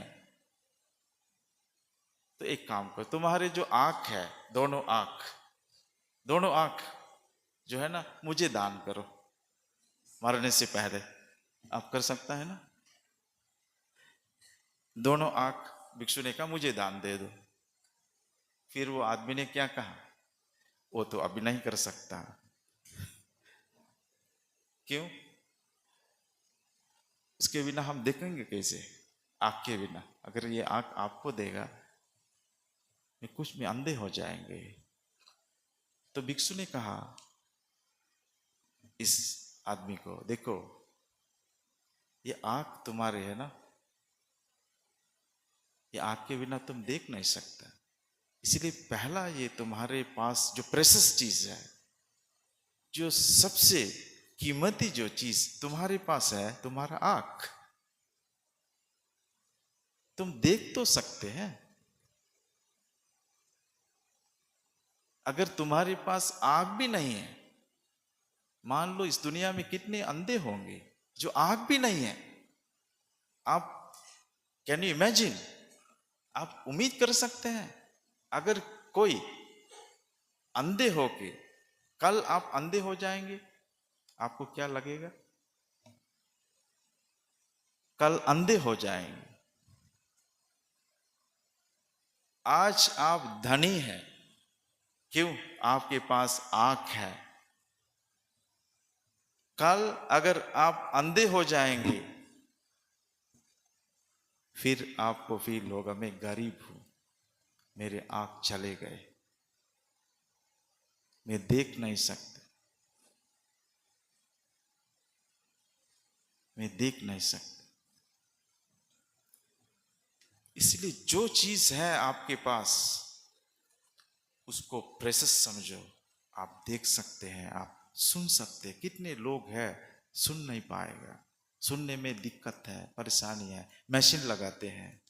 तो एक काम करो, तुम्हारे जो आंख है, दोनों आंख जो है ना, मुझे दान करो मरने से पहले। आप कर सकता है ना? दोनों आंख भिक्षु ने कहा मुझे दान दे दो। फिर वो आदमी ने क्या कहा, वो तो अभी नहीं कर सकता। क्यों? इसके बिना हम देखेंगे कैसे? आंख के बिना अगर ये आंख आपको देगा, कुछ में अंधे हो जाएंगे। तो भिक्षु ने कहा इस आदमी को, देखो ये आंख तुम्हारे है ना, ये आंख के बिना तुम देख नहीं सकता, इसलिए पहला ये तुम्हारे पास जो प्रेशियस चीज है, जो सबसे कीमती जो चीज तुम्हारे पास है, तुम्हारा आंख। तुम देख तो सकते हैं, अगर तुम्हारे पास आंख भी नहीं है, मान लो इस दुनिया में कितने अंधे होंगे जो आंख भी नहीं है। आप कैन यू इमेजिन, आप उम्मीद कर सकते हैं अगर कोई अंधे होके कल आप अंधे हो जाएंगे, आपको क्या लगेगा? कल अंधे हो जाएंगे। आज आप धनी हैं, क्यों? आपके पास आंख है। कल अगर आप अंधे हो जाएंगे, फिर आपको फील होगा मैं गरीब हूं, मेरे आंख चले गए, मैं देख नहीं सकता, मैं देख नहीं सकता। इसलिए जो चीज है आपके पास उसको प्रेशस समझो। आप देख सकते हैं, आप सुन सकते हैं। कितने लोग हैं सुन नहीं पाएगा, सुनने में दिक्कत है, परेशानी है, मशीन लगाते हैं।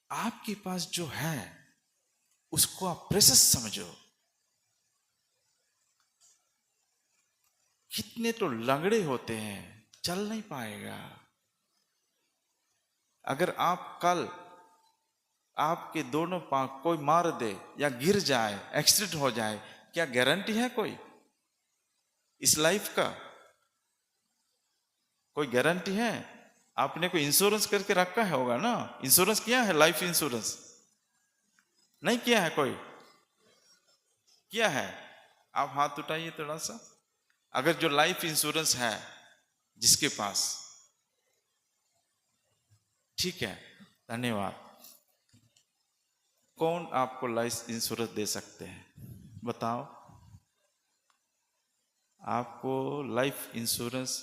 आपके पास जो है उसको आप प्रेशस समझो। कितने तो लंगड़े होते हैं, चल नहीं पाएगा। अगर आप कल आपके दोनों पांव कोई मार दे या गिर जाए, एक्सीडेंट हो जाए, क्या गारंटी है कोई इस लाइफ का? कोई गारंटी है? आपने कोई इंश्योरेंस करके रखा है होगा ना? इंश्योरेंस किया है? लाइफ इंश्योरेंस नहीं किया है? कोई किया है? आप हाथ उठाइए थोड़ा सा। अगर जो लाइफ इंश्योरेंस है जिसके पास, ठीक है, धन्यवाद। कौन आपको लाइफ इंश्योरेंस दे सकते हैं? बताओ। आपको लाइफ इंश्योरेंस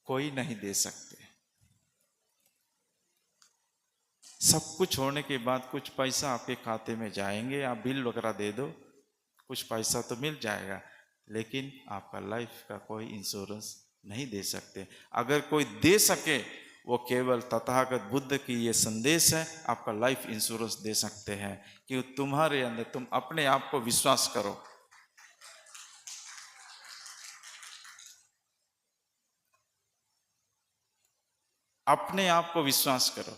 कोई नहीं दे सकते। सब कुछ होने के बाद कुछ पैसा आपके खाते में जाएंगे, आप बिल वगैरह दे दो, कुछ पैसा तो मिल जाएगा, लेकिन आपका लाइफ का कोई इंश्योरेंस नहीं दे सकते। अगर कोई दे सके वो केवल तथागत बुद्ध की ये संदेश है, आपका लाइफ इंश्योरेंस दे सकते हैं कि तुम्हारे अंदर, तुम अपने आप को विश्वास करो। अपने आप को विश्वास करो।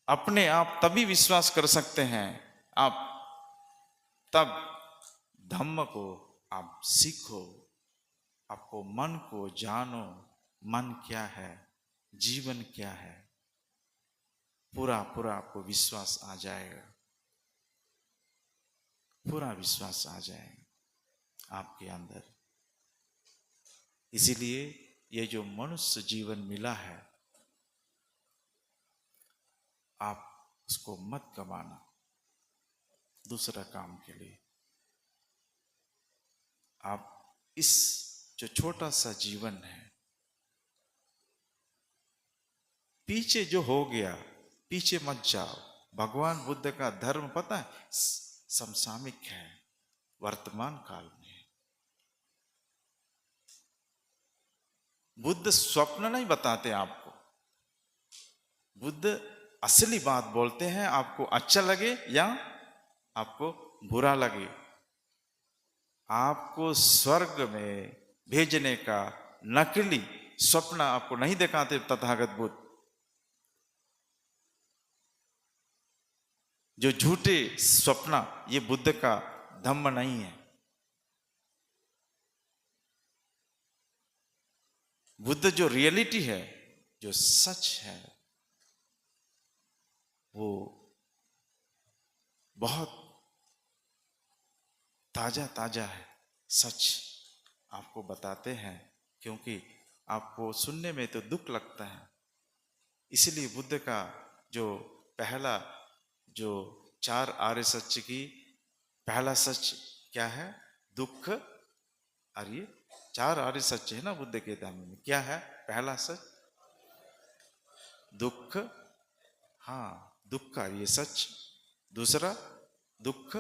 अपने आप तभी विश्वास कर सकते हैं आप, तब धम्म को आप सीखो, आपको मन को जानो। मन क्या है, जीवन क्या है, पूरा पूरा आपको विश्वास आ जाएगा। पूरा विश्वास आ जाएगा आपके अंदर। इसीलिए ये जो मनुष्य जीवन मिला है, आप उसको मत गवाना दूसरा काम के लिए। आप इस जो छोटा सा जीवन है, पीछे जो हो गया पीछे मत जाओ। भगवान बुद्ध का धर्म पता है, समसामयिक है, वर्तमान काल में। बुद्ध स्वप्न नहीं बताते आपको, बुद्ध असली बात बोलते हैं, आपको अच्छा लगे या आपको बुरा लगे। आपको स्वर्ग में भेजने का नकली स्वप्न आपको नहीं दिखाते तथागत बुद्ध। जो झूठे स्वप्न, ये बुद्ध का धम्म नहीं है। बुद्ध जो रियलिटी है, जो सच है, वो बहुत ताजा ताजा है। सच आपको बताते हैं, क्योंकि आपको सुनने में तो दुख लगता है। इसलिए बुद्ध का जो पहला जो 4 आर्य सत्य की पहला सच क्या है? दुख। और ये 4 आर्य सत्य है ना बुद्ध के धर्म में। क्या है पहला सच? दुख। हाँ, दुख का ये सच। दूसरा दुख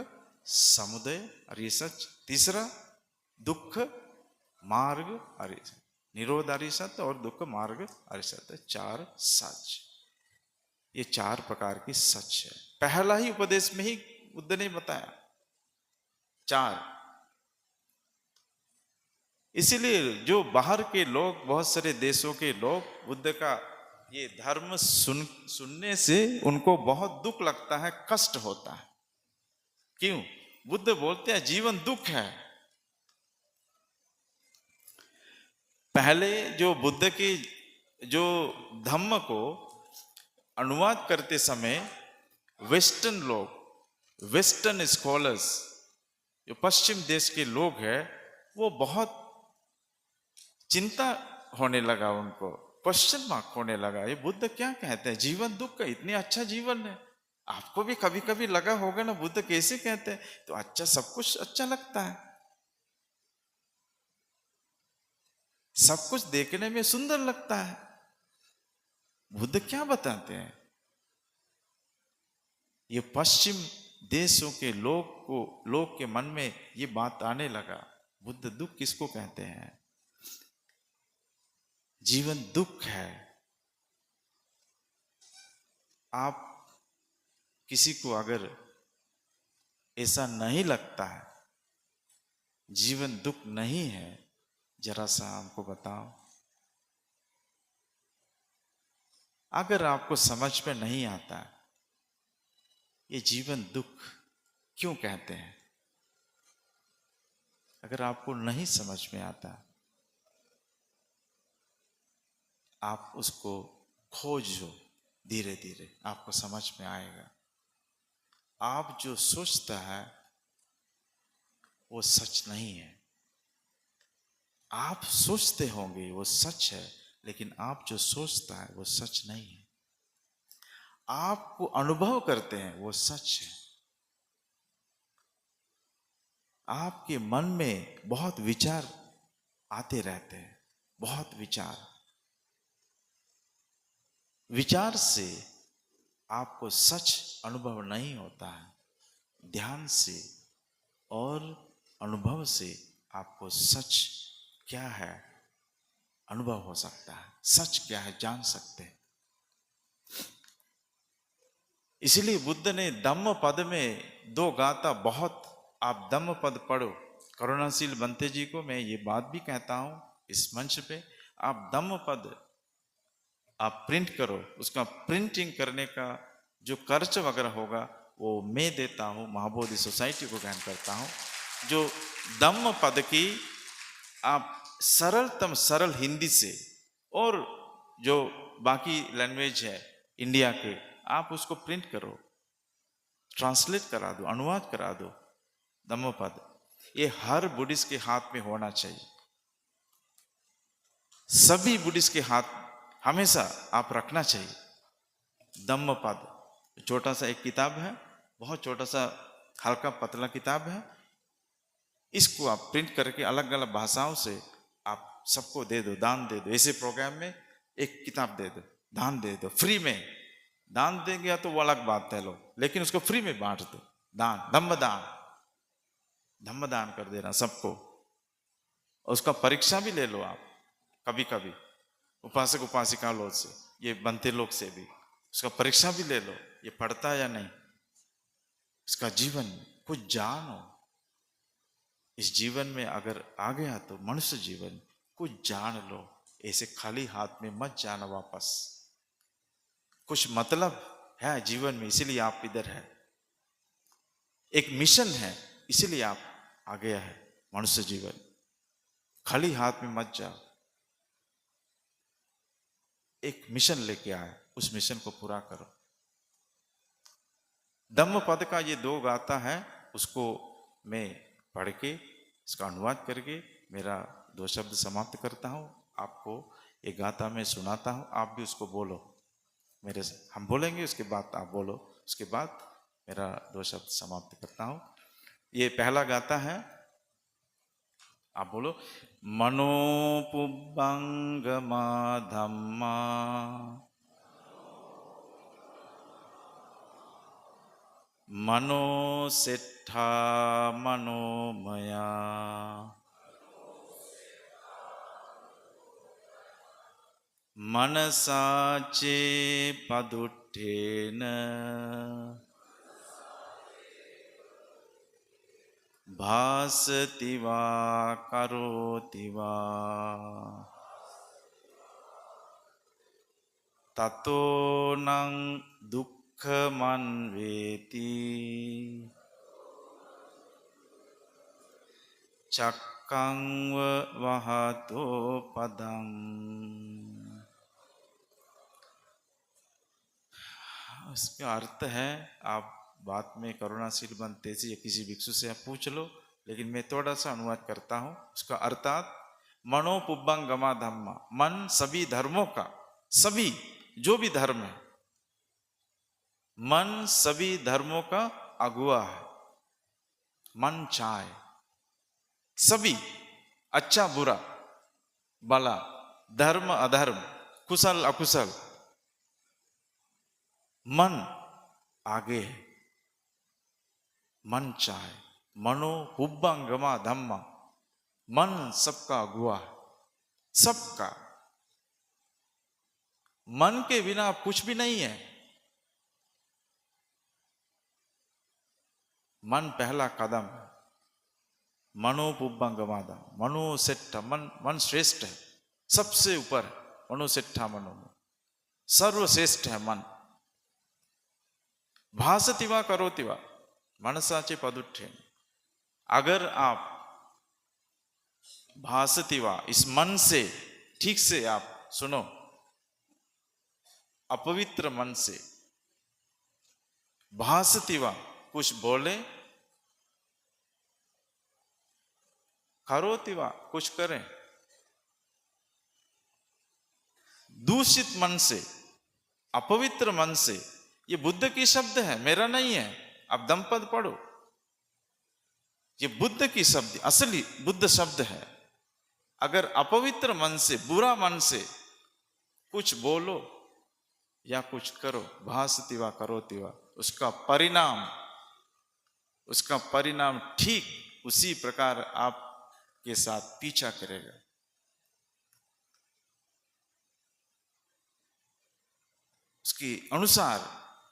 समुदय और ये सच। तीसरा दुख मार्ग और निरोध आर्य सत्य और दुख मार्ग आर्य सत्य। 4 सच, ये 4 प्रकार की सच है। पहला ही उपदेश में ही बुद्ध ने बताया 4। इसीलिए जो बाहर के लोग, बहुत सारे देशों के लोग बुद्ध का ये धर्म सुनने से उनको बहुत दुख लगता है, कष्ट होता है। क्यों? बुद्ध बोलते हैं जीवन दुख है। पहले जो बुद्ध के जो धम्म को अनुवाद करते समय वेस्टर्न लोग, वेस्टर्न स्कॉलर्स, जो पश्चिम देश के लोग हैं, वो बहुत चिंता होने लगा, उनको क्वेश्चन मार्क होने लगा। ये बुद्ध क्या कहते हैं, जीवन दुख है, इतनी अच्छा जीवन है। आपको भी कभी कभी लगा होगा ना बुद्ध कैसे कहते हैं, तो अच्छा, सब कुछ अच्छा लगता है। सब कुछ देखने में सुंदर लगता है। बुद्ध क्या बताते हैं? ये पश्चिम देशों के लोग के मन में ये बात आने लगा, बुद्ध दुख किसको कहते हैं? जीवन दुख है। आप किसी को अगर ऐसा नहीं लगता है, जीवन दुख नहीं है, जरा सा हमको बताओ। अगर आपको समझ में नहीं आता ये जीवन दुख क्यों कहते हैं, अगर आपको नहीं समझ में आता, आप उसको खोजो, धीरे धीरे आपको समझ में आएगा। आप जो सोचता है वो सच नहीं है। आप सोचते होंगे वो सच है, लेकिन आप जो सोचता है वो सच नहीं है। आपको अनुभव करते हैं वो सच है। आपके मन में बहुत विचार आते रहते हैं, बहुत विचार से आपको सच अनुभव नहीं होता है। ध्यान से और अनुभव से आपको सच क्या है अनुभव हो सकता है, सच क्या है जान सकते हैं। इसलिए बुद्ध ने धम्म पद में 2 गाथा बहुत, आप धम्म पद पढ़ो। करुणाशील बंते जी को मैं ये बात भी कहता हूं इस मंच पे, आप धम्म पद आप प्रिंट करो, उसका प्रिंटिंग करने का जो खर्च वगैरह होगा वो मैं देता हूँ, महाबोधि सोसाइटी को ज्ञान करता हूँ। जो धम्म पद की आप सरल हिंदी से और जो बाकी लैंग्वेज है इंडिया के, आप उसको प्रिंट करो, ट्रांसलेट करा दो, अनुवाद करा दो। धम्म पद ये हर बुद्धिस्ट के हाथ में होना चाहिए। सभी बुद्धिस्ट के हाथ हमेशा आप रखना चाहिए। धम्म पद छोटा सा एक किताब है, बहुत छोटा सा हल्का पतला किताब है। इसको आप प्रिंट करके अलग अलग भाषाओं से आप सबको दे दो, दान दे दो। ऐसे प्रोग्राम में एक किताब दे दो, दान दे दो, फ्री में। दान देंगे तो वो अलग बात है, लो, लेकिन उसको फ्री में बांट दो। दान, धम्म दान कर देना सबको। उसका परीक्षा भी ले लो आप कभी कभी, उपासक उपासिका लोग से, ये बनते लोग से भी उसका परीक्षा भी ले लो, ये पढ़ता या नहीं, इसका जीवन कुछ जानो। इस जीवन में अगर आ गया तो मनुष्य जीवन कुछ जान लो, ऐसे खाली हाथ में मत जाना वापस। कुछ मतलब है जीवन में, इसीलिए आप इधर है, एक मिशन है, इसीलिए आप आ गया है मनुष्य जीवन। खाली हाथ में मत जाओ, एक मिशन लेके आए, उस मिशन को पूरा करो। धम्म पद का ये 2 गाथा है, उसको मैं पढ़ के इसका अनुवाद करके मेरा 2 शब्द समाप्त करता हूँ। आपको एक गाथा में सुनाता हूँ, आप भी उसको बोलो मेरे से। हम बोलेंगे उसके बाद आप बोलो, उसके बाद मेरा 2 शब्द समाप्त करता हूँ। ये पहला गाथा है, आप बोलो। मनोपुब्बंगमा धम्मा मनोसेट्ठा मनोमया मनसाचे पदुट्ठेन भासति वा करोति वा ततो नं दुःखमन्वेति चक्कंव वहतो पदं। इसका अर्थ है, आप बात में करुणाशील बनते से या किसी भिक्षु से आप पूछ लो, लेकिन मैं थोड़ा सा अनुवाद करता हूं। उसका अर्थात मनोपुब्बंगमा धम्मा, मन सभी धर्मों का, सभी जो भी धर्म है, मन सभी धर्मों का अगुआ है। मन चाहे सभी, अच्छा बुरा भला, धर्म अधर्म, कुशल अकुशल, मन आगे है, मन चाहे। मनो पुब्बंगमा धम्मा, मन सबका अगुआ है, सबका। मन के बिना कुछ भी नहीं है। मन पहला कदम है। मनो पुब्बंगमादा, मनो सेट्ठा, मन श्रेष्ठ है, सबसे ऊपर है। मनो सेट्ठा मनो में सर्वश्रेष्ठ है मन। भासतिवा करोतिवा, मनसाचे पदुठे। अगर आप भासतिवा, इस मन से ठीक से आप सुनो, अपवित्र मन से भासतिवा कुछ बोले, करोतिवा कुछ करें, दूषित मन से, अपवित्र मन से। ये बुद्ध की शब्द है, मेरा नहीं है। आप दमपद पढ़ो, ये बुद्ध की शब्द, असली बुद्ध शब्द है। अगर अपवित्र मन से, बुरा मन से कुछ बोलो या कुछ करो, भासतिवा करोतिवा, उसका परिणाम ठीक उसी प्रकार आपके साथ पीछा करेगा। उसके अनुसार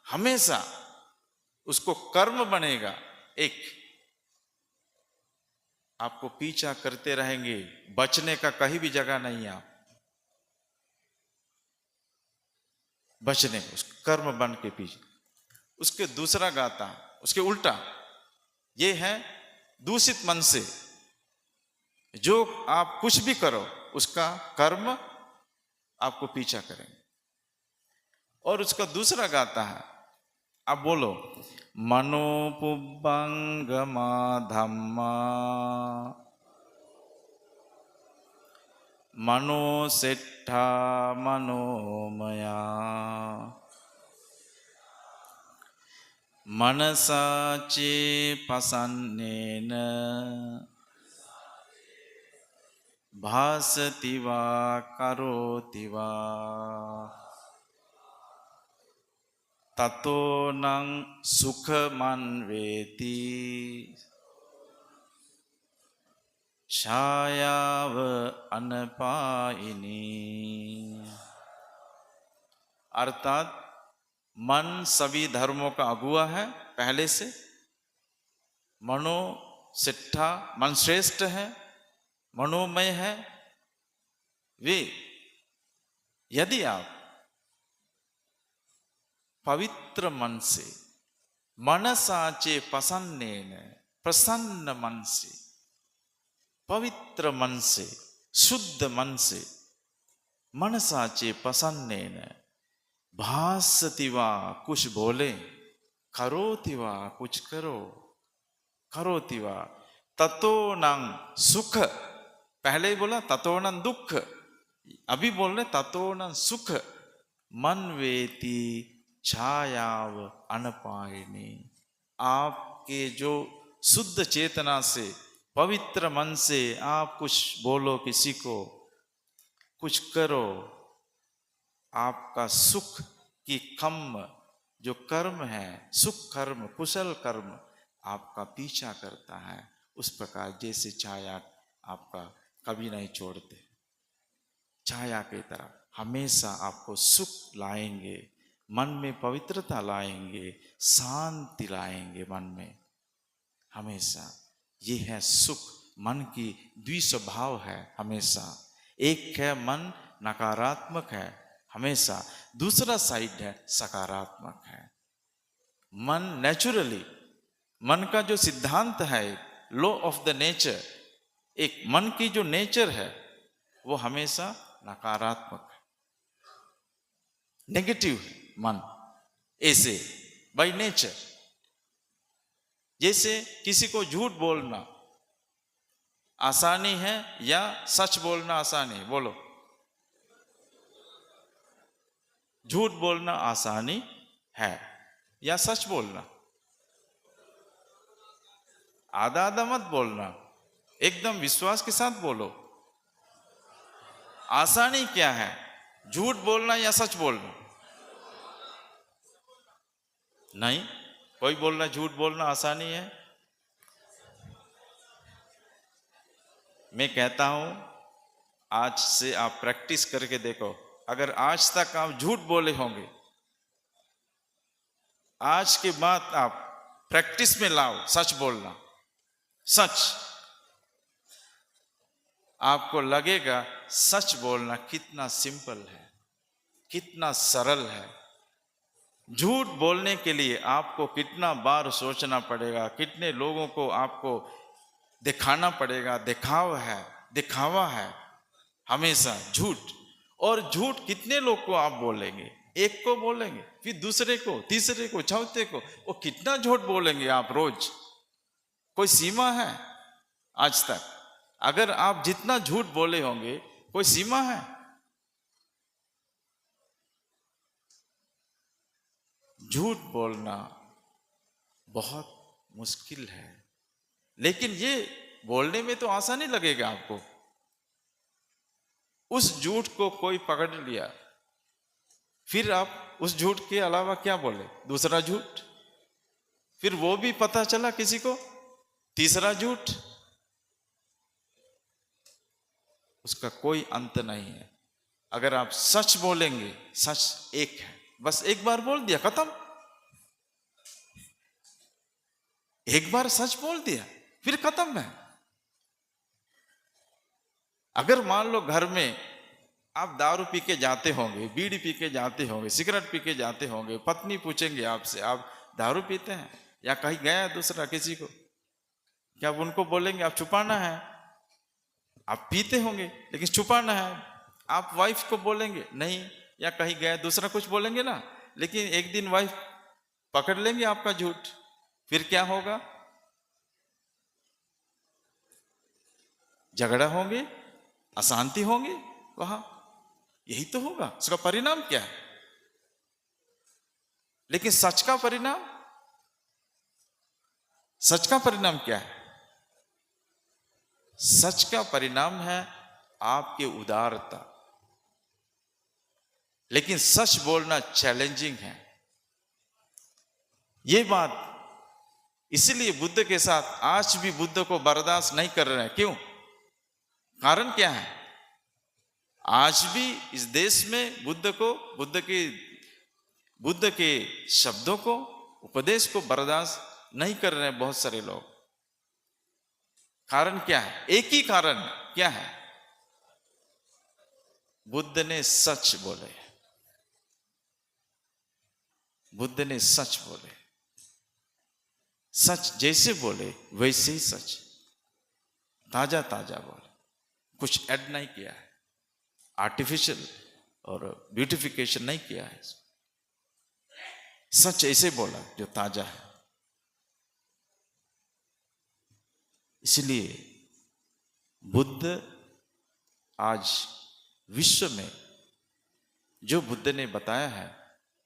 हमेशा उसको कर्म बनेगा, एक आपको पीछा करते रहेंगे। बचने का कहीं भी जगह नहीं है। आप बचने को, उस कर्म बन के पीछे। उसके दूसरा गाता, उसके उल्टा ये है, दूषित मन से जो आप कुछ भी करो, उसका कर्म आपको पीछा करेंगे। और उसका दूसरा गाता है, आप बोलो, मनो पुब्बंगमा धम्मा, मनो सेट्ठा मनोमया, मनसाचे पसन्नेन भासतिवा करोतिवा, ततो नං सुखमन्वेति छायाव अनपायिनी। अर्थात मन सभी धर्मों का अगुआ है पहले से। मनो सिट्ठा, मन श्रेष्ठ है, मनोमय है। वे यदि आप पवित्र मन से, मनसाचे पसन्नेन, प्रसन्न मन से, पवित्र मन से, शुद्ध मन से, मनसाचे पसन्नेन भासतिवा कुछ बोले, करोतिवा कुछ करो, करोतिवा ततो नං सुख। पहले ही बोला ततो नං दुख, अभी बोल रहे ततो नං सुख। मनवेति छायाव अनपायिनी। आपके जो शुद्ध चेतना से, पवित्र मन से आप कुछ बोलो, किसी को कुछ करो, आपका सुख की कम जो कर्म है, सुख कर्म, कुशल कर्म आपका पीछा करता है। उस प्रकार जैसे छाया आपका कभी नहीं छोड़ते, छाया की तरह हमेशा आपको सुख लाएंगे, मन में पवित्रता लाएंगे, शांति लाएंगे मन में हमेशा। ये है सुख। मन की द्विस्वभाव है हमेशा। एक है मन नकारात्मक है हमेशा, दूसरा साइड है सकारात्मक है। मन नेचुरली, मन का जो सिद्धांत है, लॉ ऑफ द नेचर, एक मन की जो नेचर है वो हमेशा नकारात्मक है, नेगेटिव है मन। ऐसे बाय नेचर, जैसे किसी को झूठ बोलना आसानी है या सच बोलना आसानी है? बोलो, झूठ बोलना आसानी है या सच बोलना? आधा आधा मत बोलना, एकदम विश्वास के साथ बोलो। आसानी क्या है, झूठ बोलना या सच बोलना? नहीं, कोई बोल रहा झूठ बोलना आसानी है। मैं कहता हूं आज से आप प्रैक्टिस करके देखो। अगर आज तक आप झूठ बोले होंगे, आज के बाद आप प्रैक्टिस में लाओ सच बोलना। सच, आपको लगेगा सच बोलना कितना सिंपल है, कितना सरल है। झूठ बोलने के लिए आपको कितना बार सोचना पड़ेगा, कितने लोगों को आपको दिखाना पड़ेगा। दिखावा है हमेशा झूठ। और झूठ कितने लोग को आप बोलेंगे? एक को बोलेंगे, फिर दूसरे को, तीसरे को, चौथे को। वो कितना झूठ बोलेंगे आप रोज? कोई सीमा है आज तक? अगर आप जितना झूठ बोले होंगे, कोई सीमा है? झूठ बोलना बहुत मुश्किल है, लेकिन ये बोलने में तो आसानी लगेगा आपको। उस झूठ को कोई पकड़ लिया, फिर आप उस झूठ के अलावा क्या बोले? दूसरा झूठ, फिर वो भी पता चला किसी को, तीसरा झूठ। उसका कोई अंत नहीं है। अगर आप सच बोलेंगे, सच एक है, बस एक बार बोल दिया, खत्म। एक बार सच बोल दिया, फिर खत्म है। अगर मान लो घर में आप दारू पी के जाते होंगे, बीड़ी पी के जाते होंगे, सिगरेट पी के जाते होंगे, पत्नी पूछेंगे आपसे, आप दारू पीते हैं? या कहीं गया दूसरा किसी को, क्या आप उनको बोलेंगे? आप छुपाना है, आप पीते होंगे लेकिन छुपाना है। आप वाइफ को बोलेंगे नहीं, या कहीं गया दूसरा कुछ बोलेंगे ना, लेकिन एक दिन वाइफ पकड़ लेंगे आपका झूठ, फिर क्या होगा? झगड़ा होंगे, अशांति होंगे वहां। यही तो होगा। उसका परिणाम क्या है? लेकिन सच का परिणाम, सच का परिणाम क्या है? सच का परिणाम है आपकी उदारता। लेकिन सच बोलना चैलेंजिंग है। ये बात इसलिए बुद्ध के साथ आज भी बुद्ध को बर्दाश्त नहीं कर रहे हैं। क्यों? कारण क्या है? आज भी इस देश में बुद्ध के शब्दों को, उपदेश को बर्दाश्त नहीं कर रहे हैं बहुत सारे लोग। कारण क्या है? एक ही कारण क्या है? बुद्ध ने सच बोले। बुद्ध ने सच बोले, सच जैसे बोले वैसे ही सच, ताजा ताजा बोले, कुछ ऐड नहीं किया है, आर्टिफिशियल और ब्यूटिफिकेशन नहीं किया है। सच ऐसे बोला जो ताजा है। इसलिए बुद्ध आज विश्व में जो बुद्ध ने बताया है,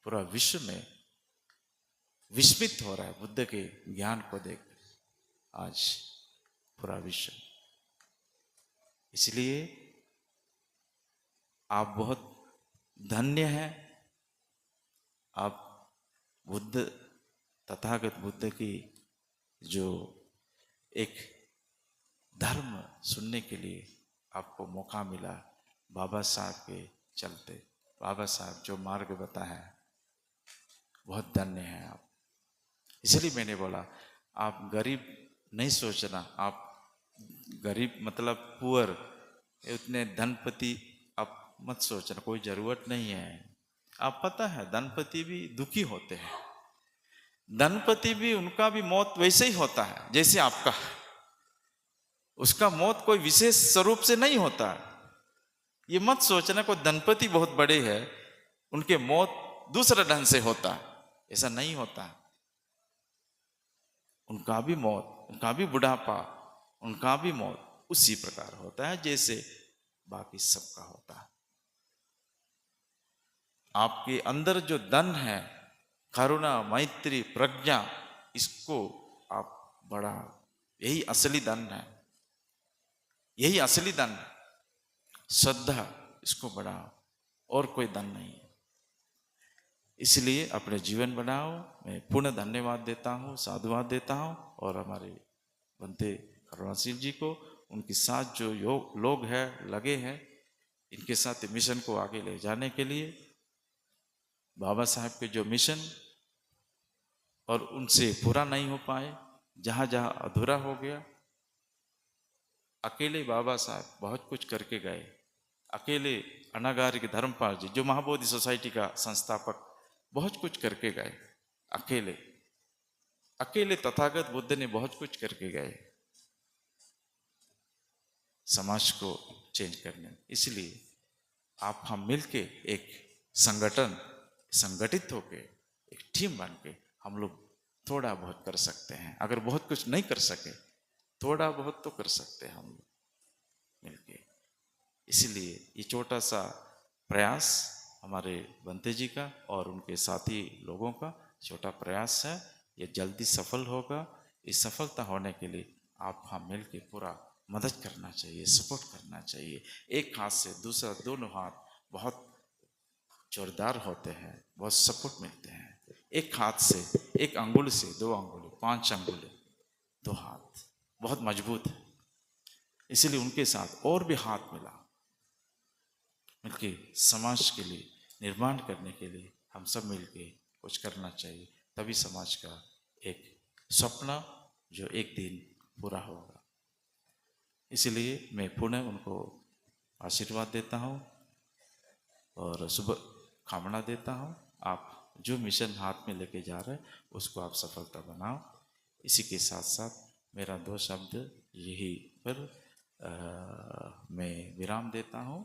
पूरा विश्व में विस्मित हो रहा है बुद्ध के ज्ञान को देखकर आज पूरा विश्व। इसलिए आप बहुत धन्य हैं। आप बुद्ध, तथागत बुद्ध की जो एक धर्म सुनने के लिए आपको मौका मिला, बाबा साहब के चलते, बाबा साहब जो मार्ग बताया है, बहुत धन्य हैं आप। इसलिए मैंने बोला आप गरीब नहीं सोचना, आप गरीब मतलब पुअर, उतने धनपति आप मत सोचना, कोई जरूरत नहीं है। आप पता है धनपति भी दुखी होते हैं, धनपति भी, उनका भी मौत वैसे ही होता है जैसे आपका। उसका मौत कोई विशेष स्वरूप से नहीं होता। ये मत सोचना कोई धनपति बहुत बड़े हैं, उनके मौत दूसरा ढंग से होता, ऐसा नहीं होता। उनका भी मौत, उनका भी बुढ़ापा, उनका भी मौत उसी प्रकार होता है जैसे बाकी सबका होता है। आपके अंदर जो धन है, करुणा, मैत्री, प्रज्ञा, इसको आप बढ़ा, यही असली धन है, यही असली धन है। श्रद्धा, इसको बढ़ाओ, और कोई धन नहीं है। इसलिए अपने जीवन बनाओ। मैं पुनः धन्यवाद देता हूँ, साधुवाद देता हूँ, और हमारे बनते करुणाशील जी को, उनके साथ जो लोग हैं लगे हैं, इनके साथ मिशन को आगे ले जाने के लिए, बाबा साहब के जो मिशन और उनसे पूरा नहीं हो पाए, जहाँ जहाँ अधूरा हो गया, अकेले बाबा साहब बहुत कुछ करके गए। अकेले अनागारिक धर्मपाल जी, जो महाबोधि सोसाइटी का संस्थापक, बहुत कुछ करके गए। अकेले अकेले तथागत बुद्ध ने बहुत कुछ करके गए समाज को चेंज करने। इसलिए आप हम मिलके एक संगठन संगठित होके एक टीम बन के हम लोग थोड़ा बहुत कर सकते हैं। अगर बहुत कुछ नहीं कर सके, थोड़ा बहुत तो कर सकते हैं हम लोग मिलके। इसलिए ये छोटा सा प्रयास हमारे बंते जी का और उनके साथी लोगों का छोटा प्रयास है, ये जल्दी सफल होगा। इस सफलता होने के लिए आप हम मिल के पूरा मदद करना चाहिए, सपोर्ट करना चाहिए। एक हाथ से दूसरा, दोनों हाथ बहुत जोरदार होते हैं, बहुत सपोर्ट मिलते हैं। एक हाथ से, एक अंगुल से दो अंगुल, 5 अंगुल, 2 हाथ बहुत मजबूत है। इसलिए उनके साथ और भी हाथ मिला, मिलके समाज के लिए निर्माण करने के लिए हम सब मिलके कुछ करना चाहिए। तभी समाज का एक सपना जो एक दिन पूरा होगा। इसलिए मैं पुनः उनको आशीर्वाद देता हूँ और शुभ कामना देता हूँ। आप जो मिशन हाथ में लेके जा रहे हैं उसको आप सफलता बनाओ। इसी के साथ साथ मेरा 2 शब्द यही पर मैं विराम देता हूँ।